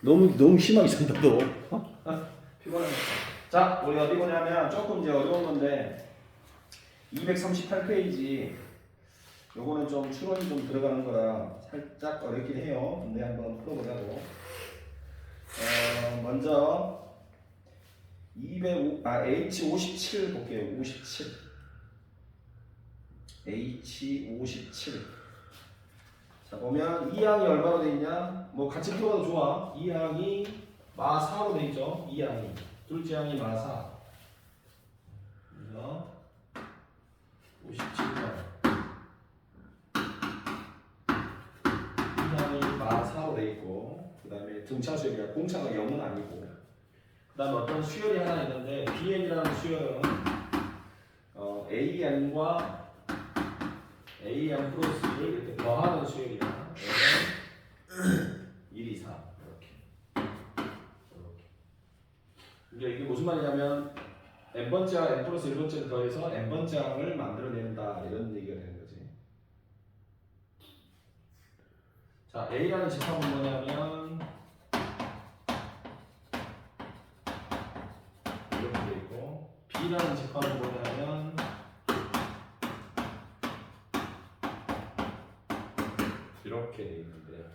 너무 심하게 잔다 너. 피곤해. 자, 우리 어디 보냐면 조금 이제 어려운 건데 238페이지. 요거는 좀 추론이 좀 들어가는 거라 살짝 어렵긴 해요. 근데 한번 풀어보자고. 먼저 H57 볼게요. 57. H57. 자, 보면 2항이 얼마로 돼 있냐? 뭐 같이 풀어도 좋아. 2항이 마4로 돼 있죠. 2항이. 둘째 항이 마4. 그래서 57번. 2항이 마4로 돼 있고, 그 다음에 등차 수열이야. 공차가 0은 아니고, 그 다음에 어떤 수열이 하나 있는데 BN이라는 수열은 AN과 AN 플러스를 이렇게 더하는 수열이야. 1, 2, 3 이렇게. 이게 무슨 말이냐면 n번째 항 n 플러스 1번째를 더해서 n번째 항을 만들어낸다 이런 얘기가 되는 거지. 자, A라는 집합은 뭐냐면 이렇게 돼 있고, B라는 집합은 뭐냐면 이렇게 돼 있는데,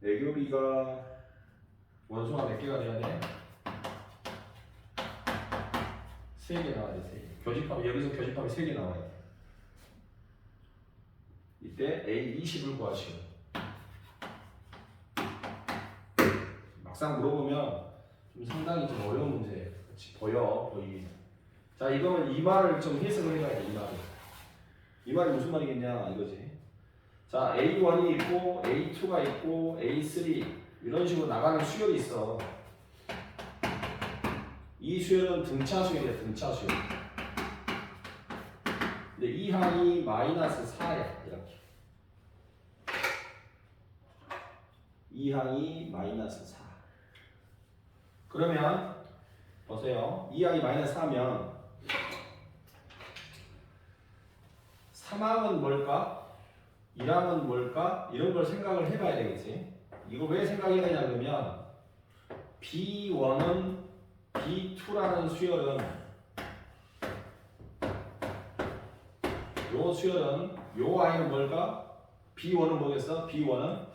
애교비가 원소가 몇 개가 돼야 돼? 3개 나와야 돼. 3개. 교집합이 여기서 교집합이 3개 나와야 돼. 이때 A20을 구하시오. 막상 물어보면 좀 상당히 좀 어려운 문제예요. 그렇지, 보이긴. 자, 이거는 이 말을 좀 해석을 해봐야 돼. 이 말이 무슨 말이겠냐 이거지. 자, A1이 있고 A2가 있고 A3 이런 식으로 나가는 수열이 있어. 이 수열은 등차 수열이야. 등차 수열. 근데 이 항이 마이너스 4야. 이렇게. 이 항이 마이너스 4. 그러면 보세요. 이 항이 마이너스 4면 3항은 뭘까? 1항은 뭘까? 이런 걸 생각을 해봐야 되겠지. 이거 왜 생각해야 되냐 그러면 B1은 B2라는 수열은 요 수열은 요 아이는 뭘까? B1은 뭐겠어? B1은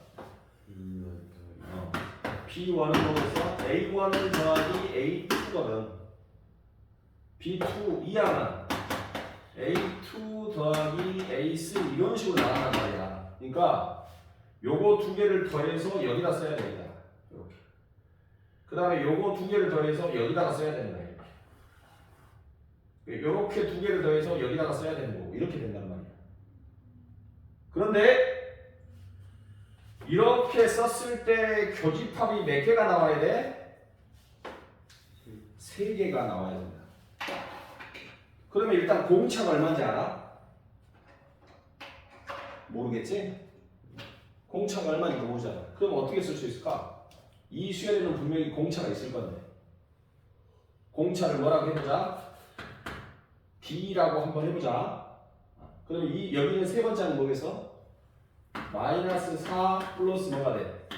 뭐겠어? A1을 더하기 A2거든. B2 2항은 A2 더하기 A3 이런 식으로 나간단 말이야. 그러니까 요거 두 개를 더해서 여기다 써야 됩니다. 이렇게. 그 다음에 요거 두 개를 더해서 여기다가 써야 된다. 이렇게 두 개를 더해서 여기다가 써야 되는 거고 이렇게 된단 말이야. 그런데 이렇게 썼을 때 교집합이 몇 개가 나와야 돼? 3개가 나와야 된다. 그러면 일단 공차가 얼마인지 알아? 모르겠지? 공차가 얼마인지 모르잖아. 그럼 어떻게 쓸 수 있을까? 이 수열에는 분명히 공차가 있을 건데 공차를 뭐라고 해보자? D라고 한번 해보자. 그러면 여기는 세 번째는 뭐겠어? 마이너스 4 플러스 뭐가 돼?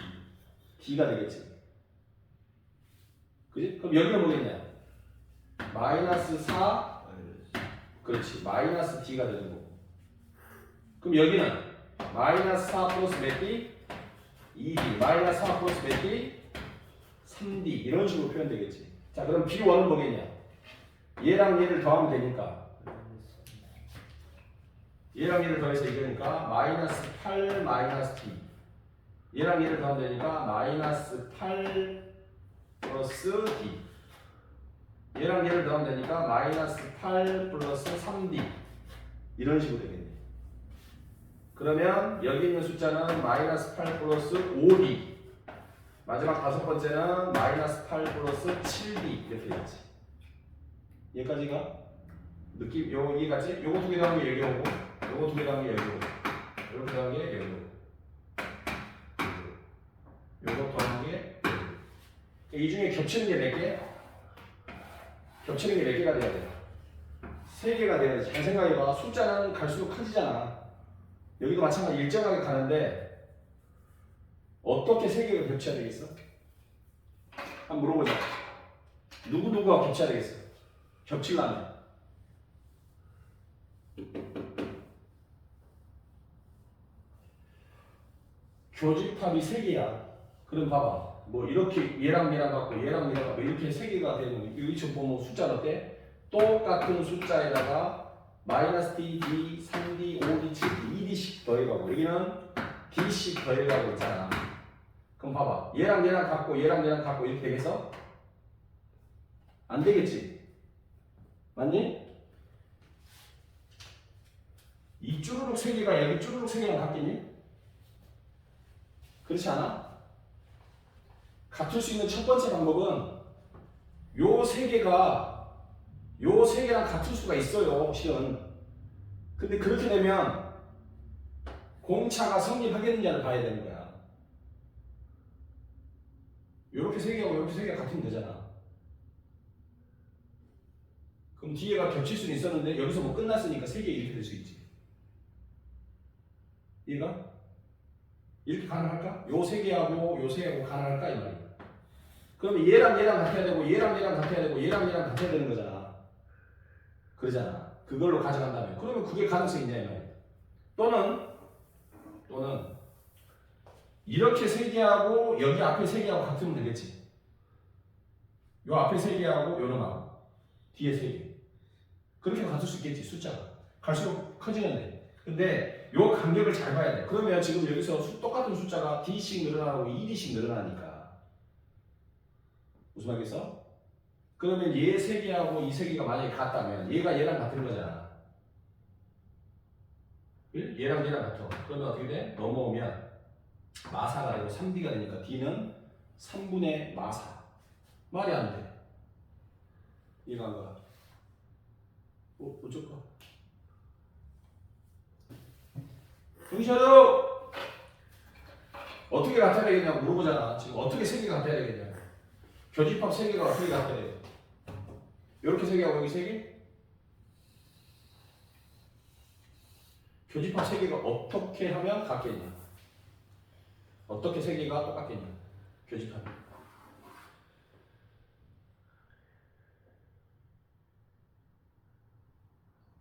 D가 되겠지. 그지? 그럼 여기는 뭐겠냐? 마이너스 4 그렇지. 마이너스 D가 되는 거고. 그럼 여기는 마이너스 4 플러스 몇 D? 2D. 마이너스 4 플러스 몇 D? 3D. 이런 식으로 표현되겠지. 자, 그럼 B1은 뭐겠냐? 얘랑 얘를 더하면 되니까. 얘랑 얘를 더해서 이거니까 마이너스 8 마이너스 D. 얘랑 얘를 더하면 되니까 마이너스 8 플러스 D. 얘랑 얘를 더하면 되니까 마이너스 8 플러스 3D. 이런 식으로 되겠네. 그러면 여기 있는 숫자는 마이너스 8 플러스 5D. 마지막 다섯 번째는 마이너스 8 플러스 7D. 이렇게 되겠지. 얘까지가 느낌 이해갔지? 요거 두 개 더한 게 여기 오고 요거 두 개 더한 게 여기 오고 요렇게 더한 게 여기 오고 요거 더한 게 이 중에 겹치는 게 몇 개? 겹치는 게 몇 개가 돼야 돼? 세 개가 돼야지. 잘 생각해봐. 숫자는 갈수록 커지잖아. 여기도 마찬가지 일정하게 가는데 어떻게 세 개가 겹쳐야 되겠어? 한번 물어보자. 누구누구가 겹쳐야 되겠어? 겹치려면. 교집합이 세 개야. 그럼 봐봐. 뭐 이렇게 얘랑 갖고 얘랑 갖고 이렇게 세 개가 되는 여기 지금 보면 숫자는 어때? 똑같은 숫자에다가 마이너스 D, D, 3D, 5D, 7D, 2D씩 더해가고 여기는 D씩 더해가고 있잖아. 그럼 봐봐. 얘랑 갖고 얘랑 갖고 이렇게 되겠어? 안 되겠지? 맞니? 이 쭈루룩 세 개가 여기 쭈루룩 세 개랑 같겠니? 그렇지 않아? 같을 수 있는 첫 번째 방법은 요 세 개랑 같을 수가 있어요, 실은. 근데 그렇게 되면 공차가 성립하겠느냐를 봐야 되는 거야. 요렇게 세 개하고 요렇게 세 개가 같으면 되잖아. 그럼 뒤에가 겹칠 수는 있었는데 여기서 뭐 끝났으니까 세 개 이렇게 될 수 있지. 이해가? 이렇게 가능할까? 요 세 개하고 요 세 개하고 가능할까 이 말이야. 그러면 얘랑 같아야 되고 얘랑 같아야 되고 얘랑 같아야 되는 거잖아. 그러잖아. 그걸로 가져간다면 그러면 그게 가능성이 있냐 이 말이야. 또는 이렇게 세 개하고 여기 앞에 세 개하고 같으면 되겠지. 요 앞에 세 개하고 요놈하고 뒤에 세 개. 그렇게 같을 수 있겠지. 숫자가 갈수록 커지는데. 근데 요 간격을 잘 봐야 돼. 그러면 지금 여기서 똑같은 숫자가 D씩 늘어나고 2D씩 늘어나니까 무슨 말이겠어? 그러면 얘 세 개하고 이 세 개가 만약에 같다면 얘가 얘랑 같은 거잖아. 얘랑 같아. 그러면 어떻게 돼? 넘어오면 마사가 되고 3D가 되니까 D는 3분의 마사. 말이 안 돼. 이해가 안 가? 어쩔까? 정신차려! 어떻게 같아야 되겠냐고 물어보잖아. 지금 어떻게 세 개가 같아야 되겠냐. 교집합 세 개가 어떻게 같아야 돼? 이렇게 세 개하고 여기 세 개? 교집합 세 개가 어떻게 하면 같겠냐? 어떻게 세 개가 똑같겠냐? 교집합.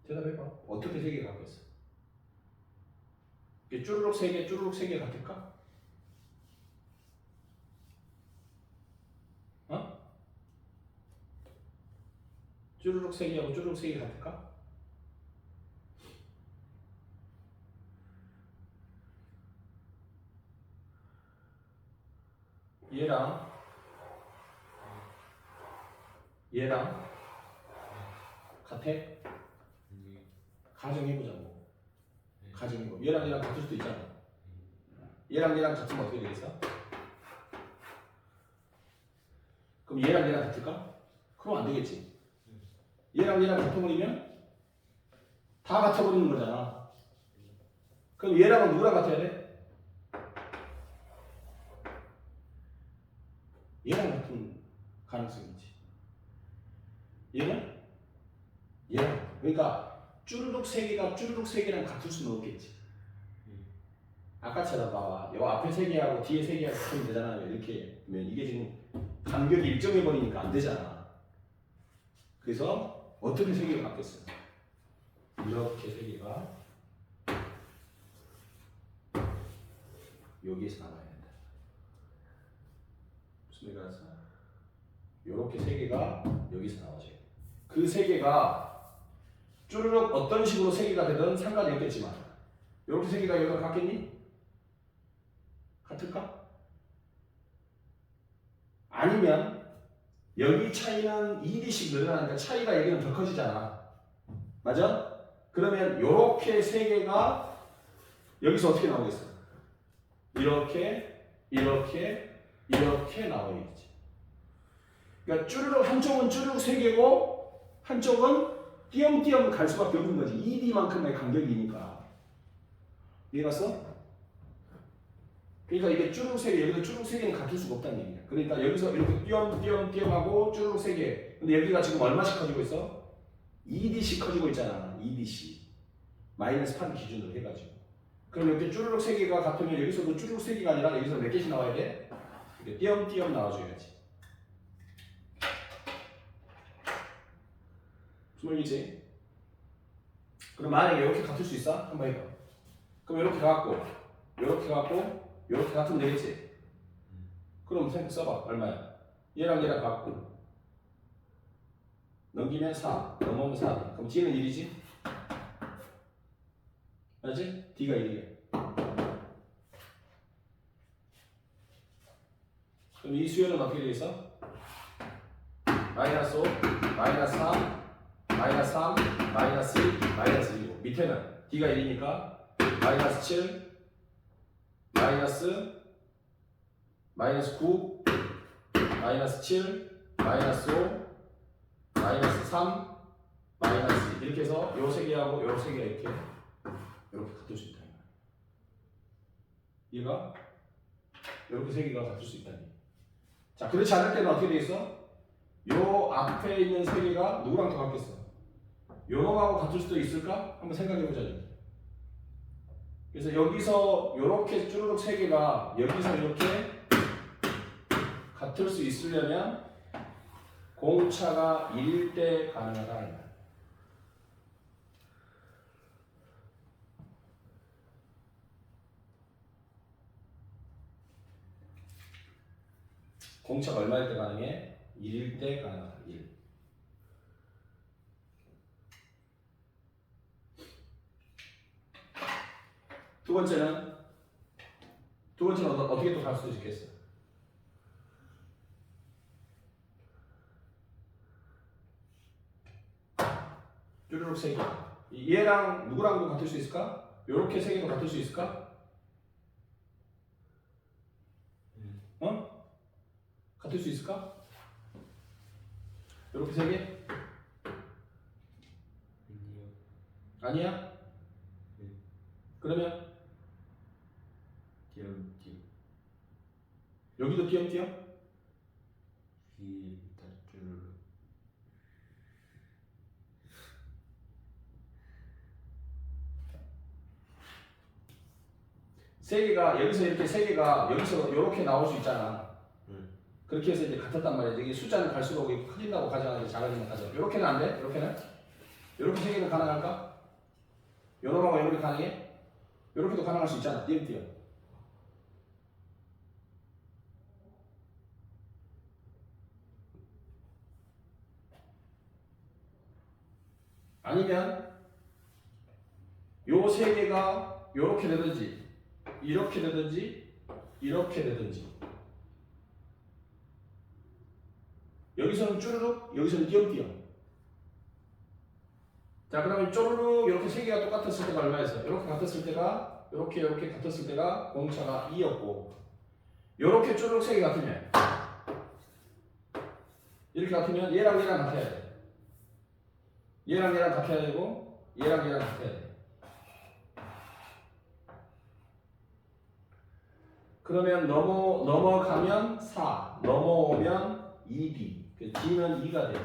대답해봐. 어떻게 세 개가 같겠어? 이게 쭈루룩 세 개 같을까? 어? 쭈루룩 세 개하고 쭈루룩 세 개 같을까? 얘랑 같아? 가정해보자고. 가정해보. 얘랑 같을 수도 있잖아. 얘랑 같으면 어떻게 되겠어? 그럼 얘랑 같을까? 그럼 안 되겠지. 얘랑 같아버리면 다 같아버리는 거잖아. 그럼 얘랑은 누구랑 같아야 돼? 얘랑 같은 가능성이 있지. 얘랑? 그러니까 쭈루룩 세 개랑 같을 수는 없겠지. 아까처럼 봐봐. 요 앞에 세 개하고 뒤에 세 개하고 같으면 되잖아요. 이렇게 하면 이게 지금 간격이 일정해 버리니까 안 되잖아. 그래서 어떻게 세 개가 같겠어? 이렇게 세 개가 여기에서 나와야 된다. 무슨 얘기가 알았어? 이렇게 세 개가 여기서 나와줘야 돼. 그 세 개가 쭈르륵 어떤 식으로 세 개가 되든 상관이 없겠지만 이렇게 세 개가 여기가 같겠니? 같을까? 아니면 여기 차이는 2D씩 늘어나니까 차이가 여기는 더 커지잖아. 맞아? 그러면 이렇게 세 개가 여기서 어떻게 나오겠어? 이렇게 나와야겠지. 그러니까 쭈르륵 한쪽은 쭈르륵 세 개고 한쪽은 띄엄띄엄 갈 수밖에 없는 거지. 2D만큼의 간격이니까. 이해갔어? 그러니까 이게 쭈르륵 세 개, 여기도 쭈르륵 세 개는 같을 수가 없다는 얘기야. 그러니까 여기서 이렇게 띄엄띄엄 하고 쭈르륵 세 개. 근데 여기가 지금 얼마씩 커지고 있어? EDC 커지고 있잖아. EDC. 마이너스 8 기준으로 해가지고. 그럼 이렇게 쭈르륵 3개가 같으면 여기서도 쭈르륵 3개가 아니라 여기서 몇 개씩 나와야 돼? 이렇게 띄엄띄엄 나와줘야지. 무슨 말이지? 그럼 만약에 이렇게 같을 수 있어? 한번 해봐. 그럼 이렇게 갖고, 이렇게 갖고, 이렇게 같으면 되겠지? 그럼 생각 써봐. 얼마야? 얘랑 얘랑 같고 넘기면 4, 넘어오면 4. 그럼 D는 1이지? 맞지? D가 1이야. 그럼 이 수열은 어떻게 되겠어? 마이너스 5, 마이너스 3, 마이너스 3, 마이너스 2, 마이너스 1이고 밑에는 D가 1이니까 마이너스 7, 마이너스 9, 마이너스 7, 마이너스 5, 마이너스 3, 마이너스 2 이렇게 해서 요 세 개하고 요 세 개가 이렇게 같을 수 있다. 얘가 이렇게 세 개가 같을 수 있다니. 자, 그렇지 않을 때는 어떻게 되겠어? 요 앞에 있는 세 개가 누구랑 더 같겠어? 요놈하고 같을 수도 있을까? 한번 생각해 보자. 그래서 여기서 요렇게 쭈르륵 세 개가 여기서 이렇게 같을 수 있으려면 공차가 1일 때 가능하다. 공차가 얼마일 때 가능해? 1일 때 가능하다. 1. 두 번째는 어떻게 또 갈 수도 있겠어? 쭈르륵 세 개. 얘랑 누구랑도 같을 수 있을까? 요렇게 세 개도 같을 수 있을까? 어? 같을 수 있을까? 요렇게 세 개? 아니야? 그러면 띄엄띄엄 여기도 띄엄띄엄? 위에다 쭈르륵 세 개가 여기서 이렇게 세 개가 여기서 이렇게 나올 수 있잖아. 그렇게 해서 이제 같았단 말이지. 이게 숫자는 갈수록 커진다고 가정하는 게 작아지는 가정. 이렇게는 안 돼? 이렇게는? 이렇게 세 개는 가능할까? 요놈하고 이렇게 가능해? 이렇게도 가능할 수 있잖아. 띄엄띄엄. 아니면 요 세 개가 요렇게 되든지 이렇게 되든지 이렇게 되든지 여기서는 쭈르륵 여기서는 띄엄띄엄. 자, 그러면 쪼르륵 이렇게 세 개가 똑같았을 때가 얼마였어요? 이렇게 같았을 때가 이렇게 같았을 때가 공차가 2였고 이렇게 쪼르륵 세 개 같으면 이렇게 같으면 얘랑 얘랑 같아야 돼. 얘랑 얘랑 같아야 되고 얘랑 얘랑 같아야 돼. 그러면 넘어가면 4, 넘어오면 2D. D는 2가 돼.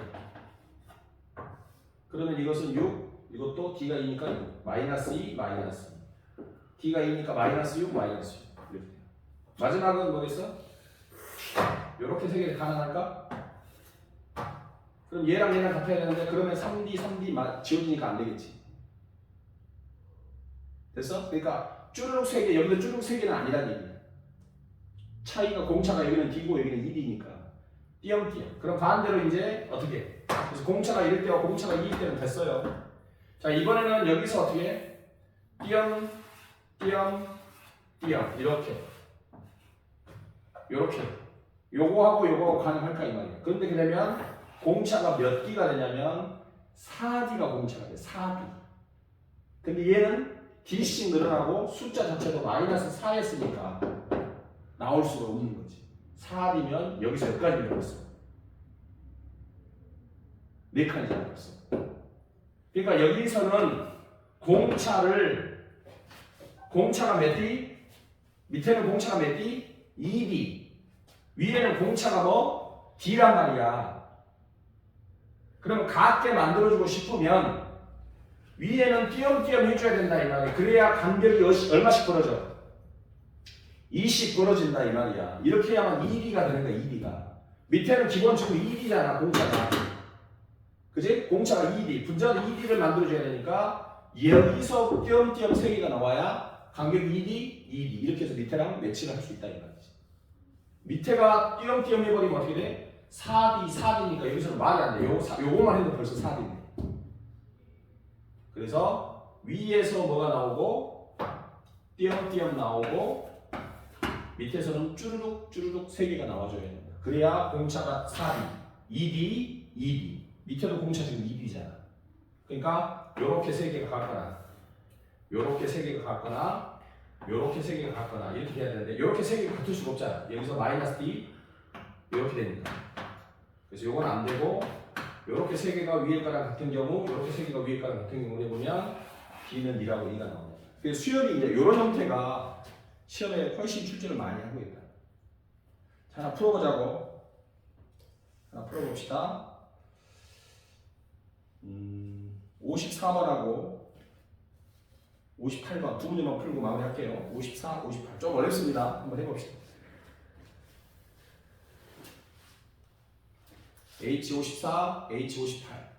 그러면 이것은 6, 이것도 D가 2니까 6, 마이너스 2, 마이너스 2. D가 2니까 마이너스 6, 마이너스 6. 이렇게 돼요. 마지막은 뭐겠어? 이렇게 세 개 가능할까? 그럼 얘랑 얘랑 같아야 되는데 그러면 3D, 3D 지워지니까 안 되겠지. 됐어? 그러니까 쭈르륵 세 개, 여기도 쭈르륵 세 개는 아니란 얘기야. 차이가 공차가 여기는 D고 여기는 2D니까 띄엄띄엄. 그럼 반대로 이제 어떻게? 그래서 공차가 1일 때와 공차가 2일 때는 됐어요. 자, 이번에는 여기서 어떻게? 띄엄 이렇게 요거하고 요거하고 가능할까 이 말이야. 그런데 그러면 공차가 몇 D가 되냐면 4D가 공차가 돼. 4D. 근데 얘는 D씩 늘어나고 숫자 자체도 마이너스 4였으니까 나올 수가 없는 거지. 4D면 여기서 여기까지 늘었어. 4칸이 잡혔어. 그러니까 여기서는 공차가 몇 D? 밑에는 공차가 몇 D? 2D. 위에는 공차가 뭐? D란 말이야. 그럼 같게 만들어주고 싶으면 위에는 띄엄띄엄 해줘야 된다 이 말이야. 그래야 간격이 얼마씩 벌어져? 20 벌어진다 이 말이야. 이렇게 해야만 2D가 되는 거야. 2D가. 밑에는 기본적으로 2D잖아 공차가. 그지? 공차가 2D. 분자도 2D를 만들어줘야 되니까 여기서 띄엄띄엄 3개가 나와야 간격이 2D, 2D 이렇게 해서 밑에랑 매치를 할 수 있다 이 말이지. 밑에가 띄엄띄엄 해버리면 어떻게 돼? 4D, 4D니까 여기서는 말이 안 돼. 요거만 해도 벌써 4D네. 그래서 위에서 뭐가 나오고 띄엄띄엄 나오고 밑에서는 쭈르륵 쭈르륵 3개가 나와줘야 된다. 그래야 공차가 4D, 2D, 2D. 밑에도 공차 지금 2D잖아. 그러니까 요렇게 3개가 같거나 요렇게 3개가 같거나 요렇게 3개가 같거나 이렇게 돼야 되는데 요렇게 3개가 같을 수가 없잖아. 여기서 마이너스 D 이렇게 되니까. 그래서 요건 안 되고 요렇게 3개가 위에 거랑 같은 경우 요렇게 3개가 위에 거랑 같은 경우 해보면 D는 D라고 2가 나옵니다. 그래서 수열이 이제 요런 형태가 시험에 훨씬 출제를 많이 하고 있다. 자, 하나 풀어보자고. 하나 풀어봅시다. 54번하고 58번 두 문제만 풀고 마무리할게요. 54, 58. 좀 어렵습니다. 한번 해봅시다. H54, H58.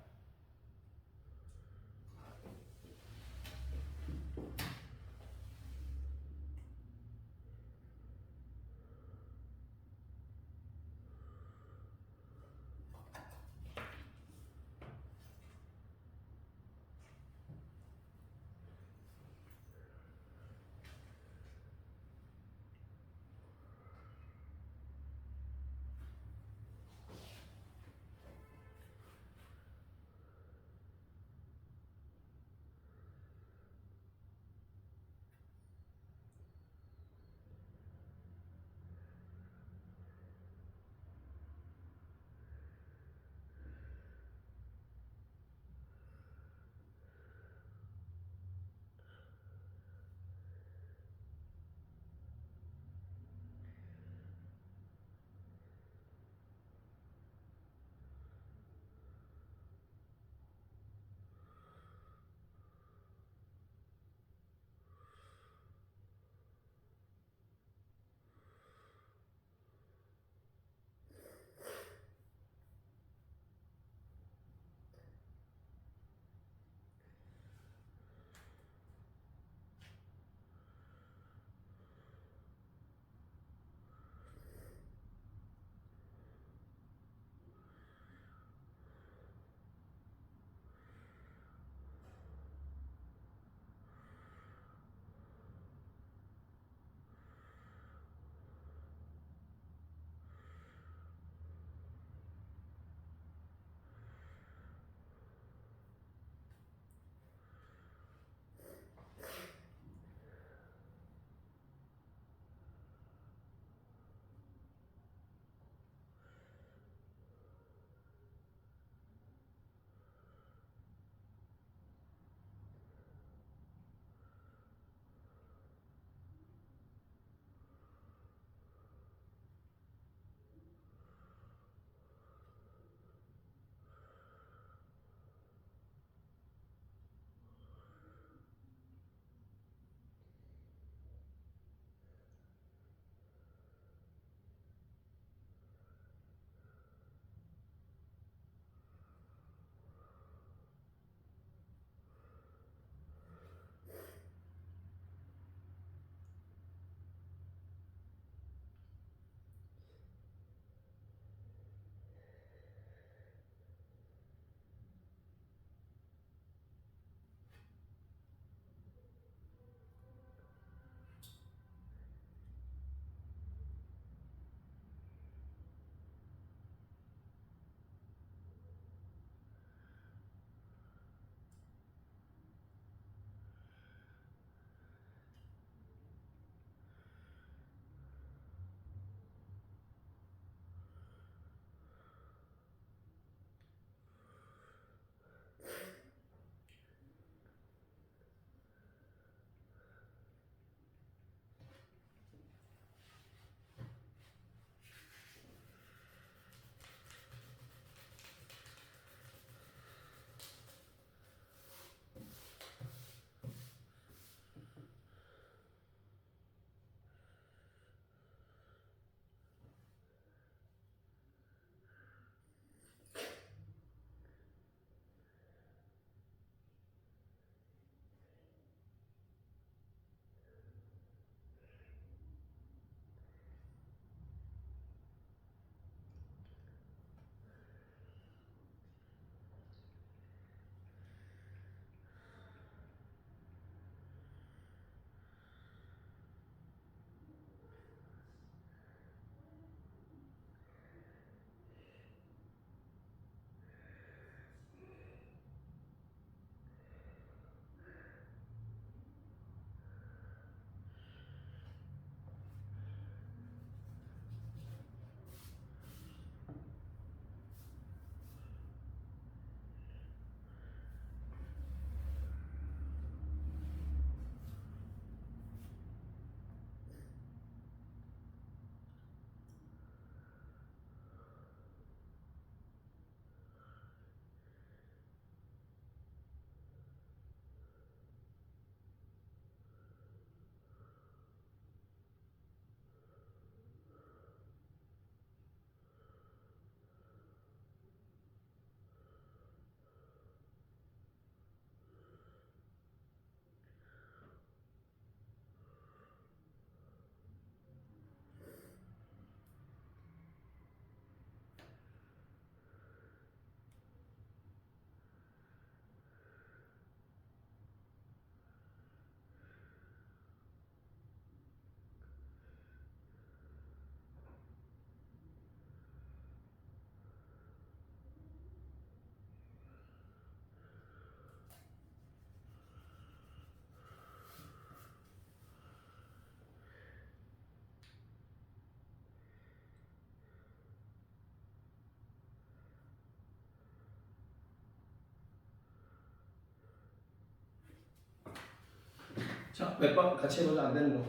자, 몇 번 같이 해보자. 안 되는 거.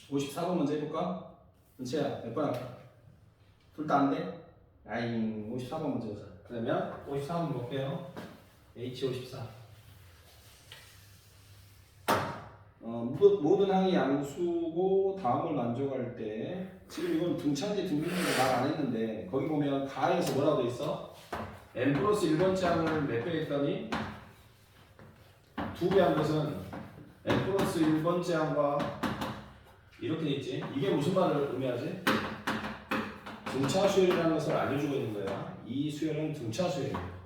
54번 먼저 해볼까? 은채야, 몇 번 할까? 둘 다 안 돼? 아잉, 54번 먼저 보자. 그러면 54번 볼게요. H54. 모든 항이 양수고 다음을 만족할 때 지금 이건 등차인지 등비인지 말 안 했는데 거기 보면 가에서 뭐라고 돼 있어? n 플러스 1번장을 몇 배 했더니 2배 한 것은 n 플러스 1번장과 이렇게 돼 있지. 이게 무슨 말을 의미하지? 등차 수열이라는 것을 알려주고 있는 거야. 이 수열은 등차 수열이야.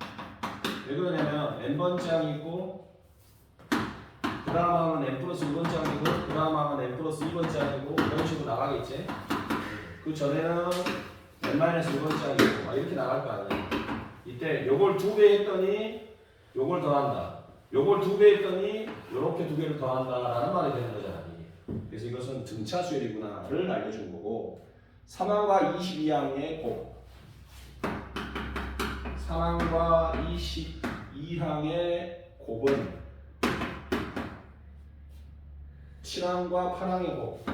왜 그러냐면 n번장이 있고 그 다음 항은 n 플러스 1번장이고 그 다음 항은 n 플러스 2번장이고 이런 식으로 나가겠지. 그 전에는 n-1번장이고 이렇게 나갈 거 아니야. 이때 요걸 2배 했더니 요걸 더한다. 요걸 2배 했더니 요렇게 2개를 더한다 라는 말이 되는 거잖아. 그래서 이것은 등차 수열이구나를 알려준 거고 3항과 22항의 곱 3항과 22항의 곱은 7항과 8항의 곱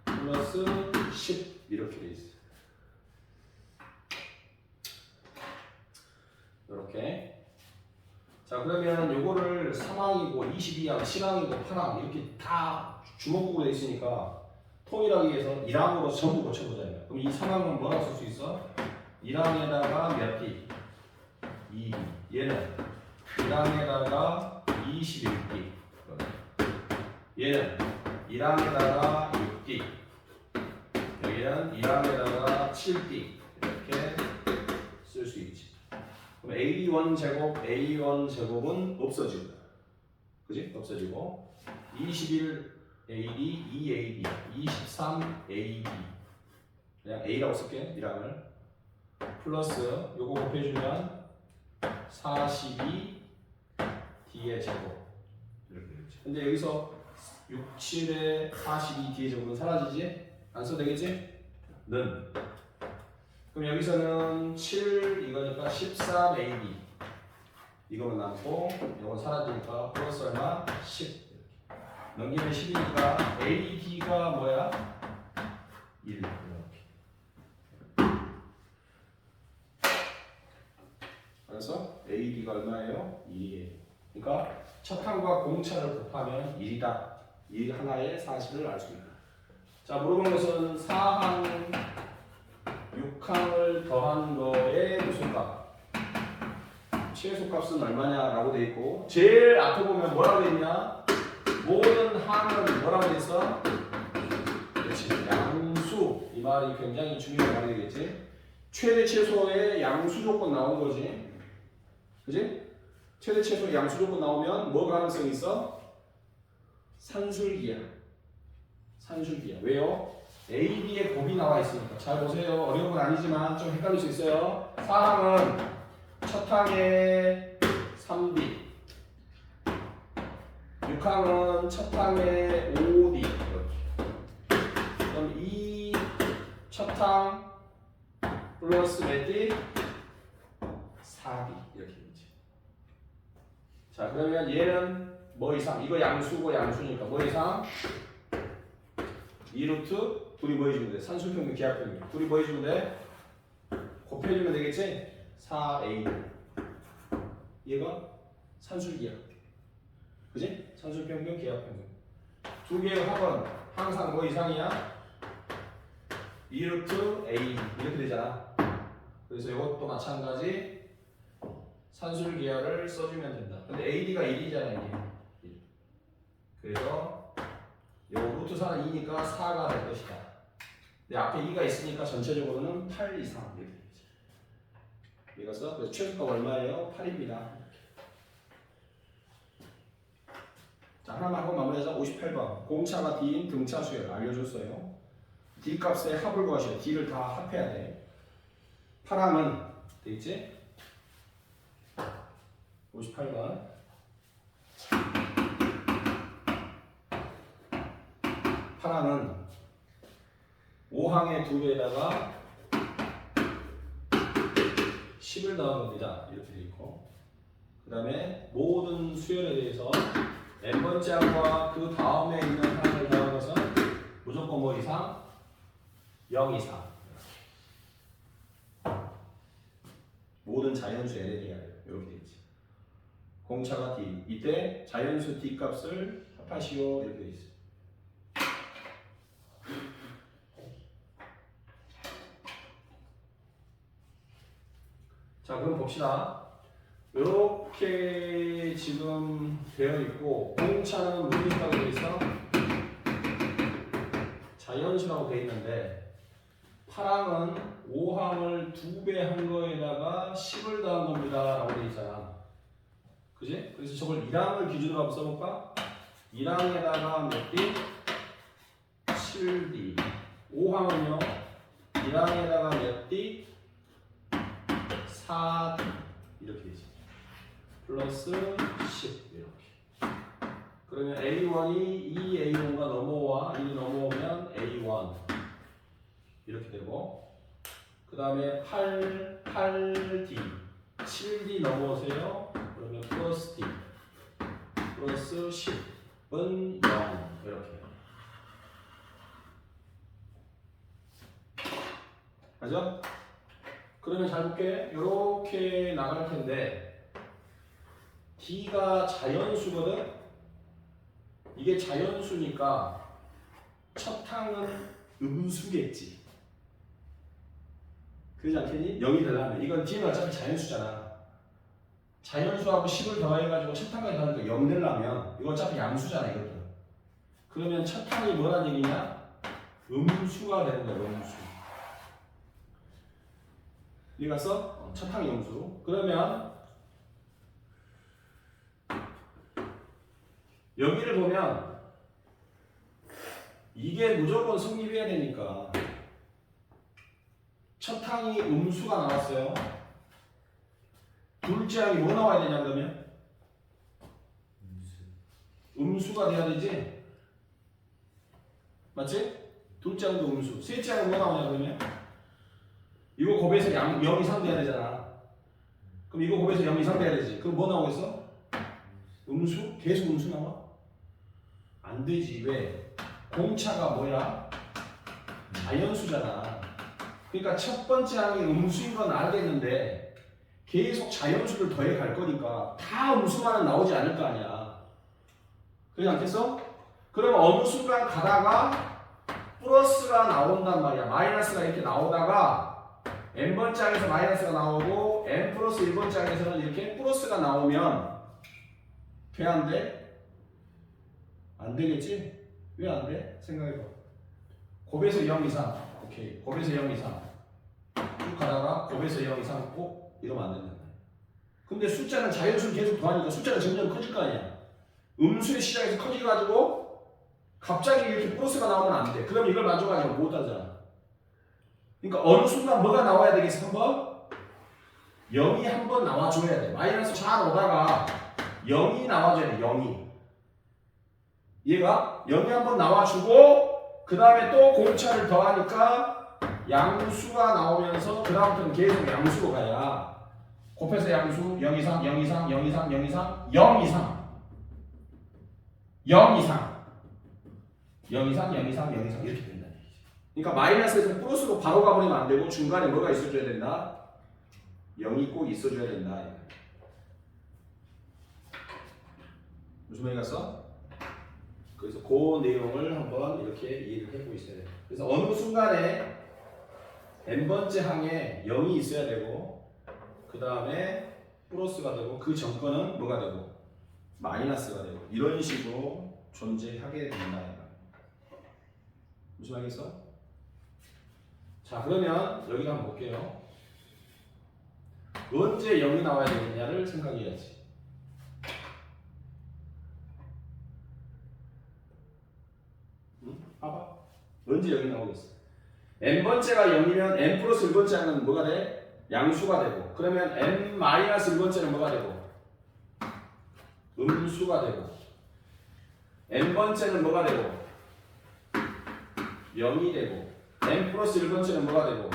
플러스 10 이렇게 돼 있어요. 이렇게. 자, 그러면 요거를 3항이고 22항, 7항이고 8항 이렇게 다 주먹구로 돼 있으니까 통일하기 위해서 1항으로 전부 고쳐보자면 그럼 이 3항은 뭐라고 쓸 수 있어? 1항에다가 몇 비? 2비. 얘는 1항에다가 21비. 얘는 1항에다가 6비. 여기는 1항에다가 7비. 이렇게 쓸 수 있지. 그럼 A1 제곱, A1 제곱은 없어지고, 그지? 없어지고 21 AB, 2AB, 23 AB 그냥 A라고 쓸게, 1항을 플러스 요거 곱해주면 42 D의 제곱 이렇게 되겠지. 근데 여기서 6, 7에 42 D의 제곱은 사라지지? 안 써도 되겠지? 는 그럼 여기서는 7 이거니까 13 AB 이거는 남고 이건 사라지니까 플러스 얼마? 10 넘기면 10이니까 AD가 뭐야? 1 이렇게. 그래서 AD가 얼마예요? 2예요. 그러니까 첫 항과 공차를 곱하면 1이다. 이 하나의 사실을 알 수 있다. 자, 물어본 것은 4항 6항을 더한 거의 무슨 값? 최소값은 얼마냐라고 돼 있고 제일 앞에 보면 뭐라고 돼 있냐? 모든 항은 뭐라고 돼 있어? 그렇지, 양수. 이 말이 굉장히 중요한 말이 되겠지. 최대 최소의 양수 조건 나온 거지. 그지? 최대 최소의 양수 조건 나오면 뭐 가능성이 있어? 산술기야. 산술기야. 왜요? A, B의 곱이 나와 있으니까. 잘 보세요. 어려운 건 아니지만 좀 헷갈릴 수 있어요. 4항은 첫 항에 3D 6항은 첫 항에 5D 그럼 이 첫 항 플러스 몇 D? 4D 이렇게 되지. 자, 그러면 얘는 뭐 이상? 이거 양수고 양수니까 뭐 이상? 2루트 둘이 뭐 해주면 돼? 산술평균 기하평균 둘이 뭐 해주면 돼? 곱해주면 되겠지? 4A 얘가 산술기야. 그지? 산술평균 기하평균 두 개의 합은 항상 뭐 이상이야? 2루트 A 이렇게 되잖아. 그래서 이것도 마찬가지 산술기하를 써주면 된다. 근데 AD가 1이잖아 이게. 그래서 요 루트 4는 2니까 4가 될 것이다. 근데 앞에 2가 있으니까 전체적으로는 8 이상 이렇게 되지. 이것은 그래서 최소값 얼마예요? 8입니다. 자, 하나만 하고 마무리하자. 58번 공차가 D인 등차 수열 알려줬어요. D 값의 합을 구하셔야 D를 다 합해야 돼. 8항은 되겠지? 58번 8항은 5항의 2배에다가 10을 넣은 겁니다. 이렇게 돼 있고 그 다음에 모든 수열에 대해서 n번째 항과 그 다음에 있는 항을 더한 것은 무조건 뭐 이상? 0 이상. 모든 자연수 LN이야. 이렇게 되겠지. 공차가 D. 이때 자연수 D 값을 합하시오. 이렇게 돼 있어. 자, 그럼 봅시다. 이렇게 지금 되어 있고 공차는 무슨 있다고 되어 있어? 자연수라고 되어 있는데 8항은 5항을 2배 한 거에다가 10을 더한 겁니다 라고 되어 있잖아. 그지? 그래서 저걸 1항을 기준으로 한번 써볼까? 1항에다가 몇 D? 7D. 5항은요 1항에다가 몇 D? 4D. 이렇게 되지. 플러스 10 이렇게. 그러면 A1이 2A1과 넘어와 1이 넘어오면 A1 이렇게 되고 그 다음에 8D 7D 넘어오세요. 그러면 플러스 D 플러스 10은 0 이렇게. 맞아? 그러면 잘 볼게. 이렇게 나갈 텐데 D가 자연수거든. 이게 자연수니까 첫 항은 음수겠지. 그러지 않겠니? 0이 되려면 이건 D는 어차피 자연수잖아. 자연수하고 10을 더해가지고 첫 항까지 더하니까 0 되려면 이건 어차피 양수잖아. 이것도. 그러면 첫 항이 뭐란 얘기냐? 음수가 되는 거야. 음수. 이해가 써? 첫 항이 음수. 그러면 여기를 보면 이게 무조건 성립해야 되니까 첫 항이 음수가 나왔어요. 둘째 항이 뭐 나와야 되냐 그러면? 음수가 돼야 되지? 맞지? 둘째 항도 음수. 셋째 항은 뭐 나오냐 그러면? 이거 곱해서 0 이상 돼야 되잖아. 그럼 이거 곱해서 0 이상 돼야 되지. 그럼 뭐 나오겠어? 음수? 계속 음수 나와? 안 되지. 왜? 공차가 뭐야? 자연수잖아. 그러니까 첫 번째 항이 음수인 건 알겠는데 계속 자연수를 더해 갈 거니까 다 음수만은 나오지 않을 거 아니야. 그러지 않겠어? 그러면 어느 순간 가다가 플러스가 나온단 말이야. 마이너스가 이렇게 나오다가 n번째 항에서 마이너스가 나오고 n 플러스 1번째 항에서는 이렇게 플러스가 나오면 돼? 안 돼? 안 되겠지? 왜 안 돼? 생각해봐. 곱해서 0 이상. 오케이. 곱해서 0 이상. 쭉 가다가 곱해서 0 이상 꼭 이러면 안 된다. 근데 숫자는 자연수를 계속 더하니까 숫자는 점점 커질 거 아니야. 음수의 시작에서 커져가지고 갑자기 이렇게 플러스가 나오면 안 돼. 그럼 이걸 만족하지 못 하잖아. 그러니까 어느 순간 뭐가 나와야 되겠어? 한번 0이 한번 나와줘야 돼. 마이너스 잘 오다가 0이 나와줘야 돼. 0이. 얘가 0이 한번 나와주고 그 다음에 또 공차를 더하니까 양수가 나오면서 그 다음부터는 계속 양수로 가야 곱해서 양수 0 이상 0 이상 0 이상 0 이상 0 이상 0 이상 0 이상 0 이상 0 이상 이렇게 된다. 그러니까 마이너스에서 플러스로 바로 가버리면 안 되고 중간에 뭐가 있어줘야 된다? 0이 꼭 있어줘야 된다. 무슨 말이 갔어? 그래서 그 내용을 한번 이렇게 이해를 해보고 있어야 돼. 그래서 어느 순간에 n번째 항에 0이 있어야 되고 그 다음에 플러스가 되고 그 전거는 뭐가 되고 마이너스가 되고 이런 식으로 존재하게 된다. 무슨 말이겠어? 자, 그러면 여기를 한번 볼게요. 언제 0이 나와야 되느냐를 생각해야지. 응? 봐봐. 언제 0이 나오겠어? n번째가 0이면 n 플러스 1번째는 뭐가 돼? 양수가 되고 그러면 n 마이너스 1번째는 뭐가 되고? 음수가 되고 n번째는 뭐가 되고? 0이 되고 n 플러스 1번째는 뭐가 되고?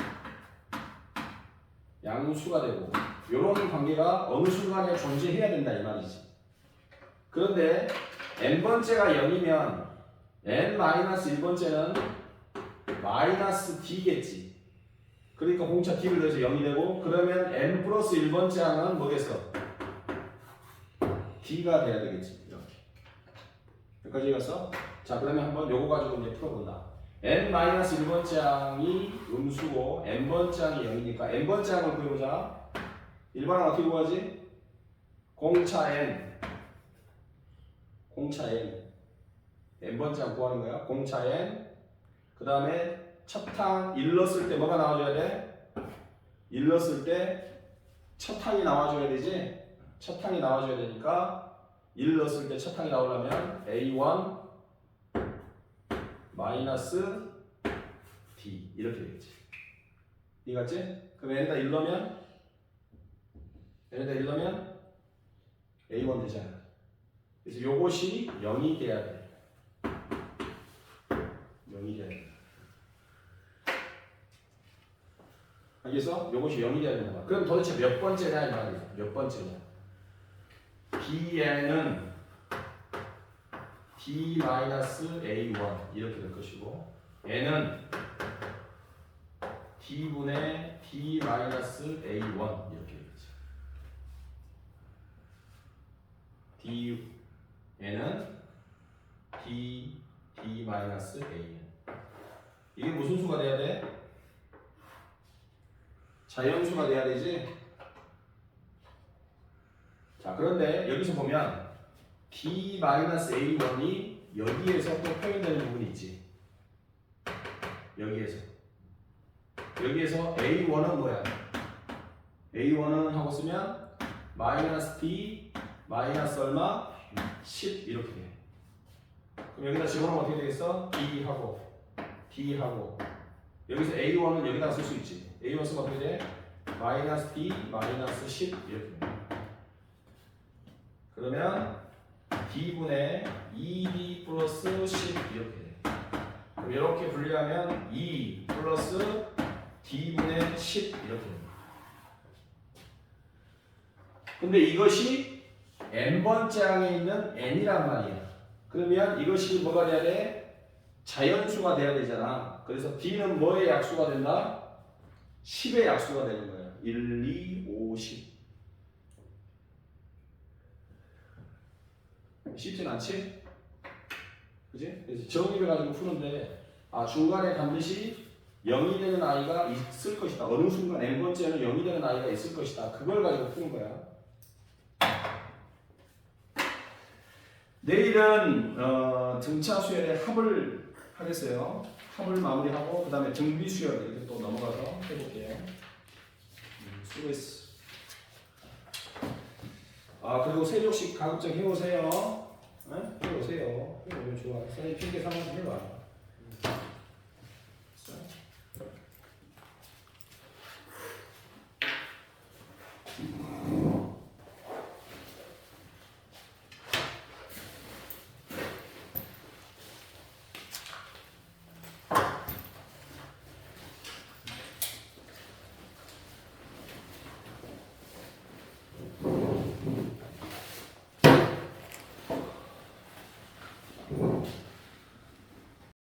양수가 되고 이런 관계가 어느 순간에 존재해야 된다 이 말이지. 그런데 n번째가 0이면 n-1번째는 마이너스 d겠지. 그러니까 공차 d를 넣어서 0이 되고 그러면 n 플러스 1번째 항은 뭐겠어? d가 돼야 되겠지. 이렇게. 여기까지 읽었어? 자 그러면 한번 요거 가지고 이제 풀어본다. n-1번째 항이 음수고 n번째 항이 0이니까 n번째 항을 구해보자. 일반항 어떻게 구하지? 공차 n n번째 항 구하는 거야. 공차 n 그 다음에 첫 항 1 넣었을 때 뭐가 나와줘야 돼? 1 넣었을 때 첫 항이 나와줘야 되지? 첫 항이 나와줘야 되니까 1 넣었을 때 첫 항이 나오려면 a1 마이너스 d 이렇게 되겠지. 이해갔지? 그럼 n에다 1 넣으면 a1 되잖아. 그래서 요것이 0이 돼야 돼. 0이 돼야 돼. 알겠어? 요것이 0이 돼야 된다. 그럼 도대체 몇 번째냐 이 말이야. 몇 번째냐. bn은 d-a1 이렇게 될 것이고 n은 d분의 d-a1 이렇게 되겠지. n은 d-an 이게 무슨 수가 돼야 돼? 자연수가 돼야 되지? 자 그런데 여기서 보면 d-a1이 여기에서 또 표현되는 부분이 있지. 여기에서 a1은 뭐야? a1은 하고 쓰면 마이너스 d 마이너스 얼마? 10 이렇게 돼. 그럼 여기다 집어넣으면 어떻게 되겠어? d하고 여기서 a1은 여기다가 쓸 수 있지. a1 쓰면 어떻게 돼? 마이너스 d 마이너스 10 이렇게 돼. 그러면 d분의 2d 플러스 10 이렇게 돼. 그럼 이렇게 분리하면 2 플러스 d분의 10 이렇게 됩니다. 근데 이것이 n번째 항에 있는 n이란 말이야. 그러면 이것이 뭐가 돼야 돼? 자연수가 돼야 되잖아. 그래서 d는 뭐의 약수가 된다? 10의 약수가 되는 거야. 1, 2, 5, 10. 쉽진 않지? 그지? 그래서 정의를 가지고 푸는데 중간에 반드시 0이 되는 아이가 있을 것이다. 어느 순간 n번째는 0이 되는 아이가 있을 것이다. 그걸 가지고 푸는 거야. 내일은 등차 수열의 합을 하겠어요. 합을 마무리하고 그 다음에 등비 수열 이렇게 또 넘어가서 해볼게요. 수고했어. 그리고 세조식 가급적 해오세요. 해오세요. 해오면 좋아. 선생님 핑계 삼아서 해봐.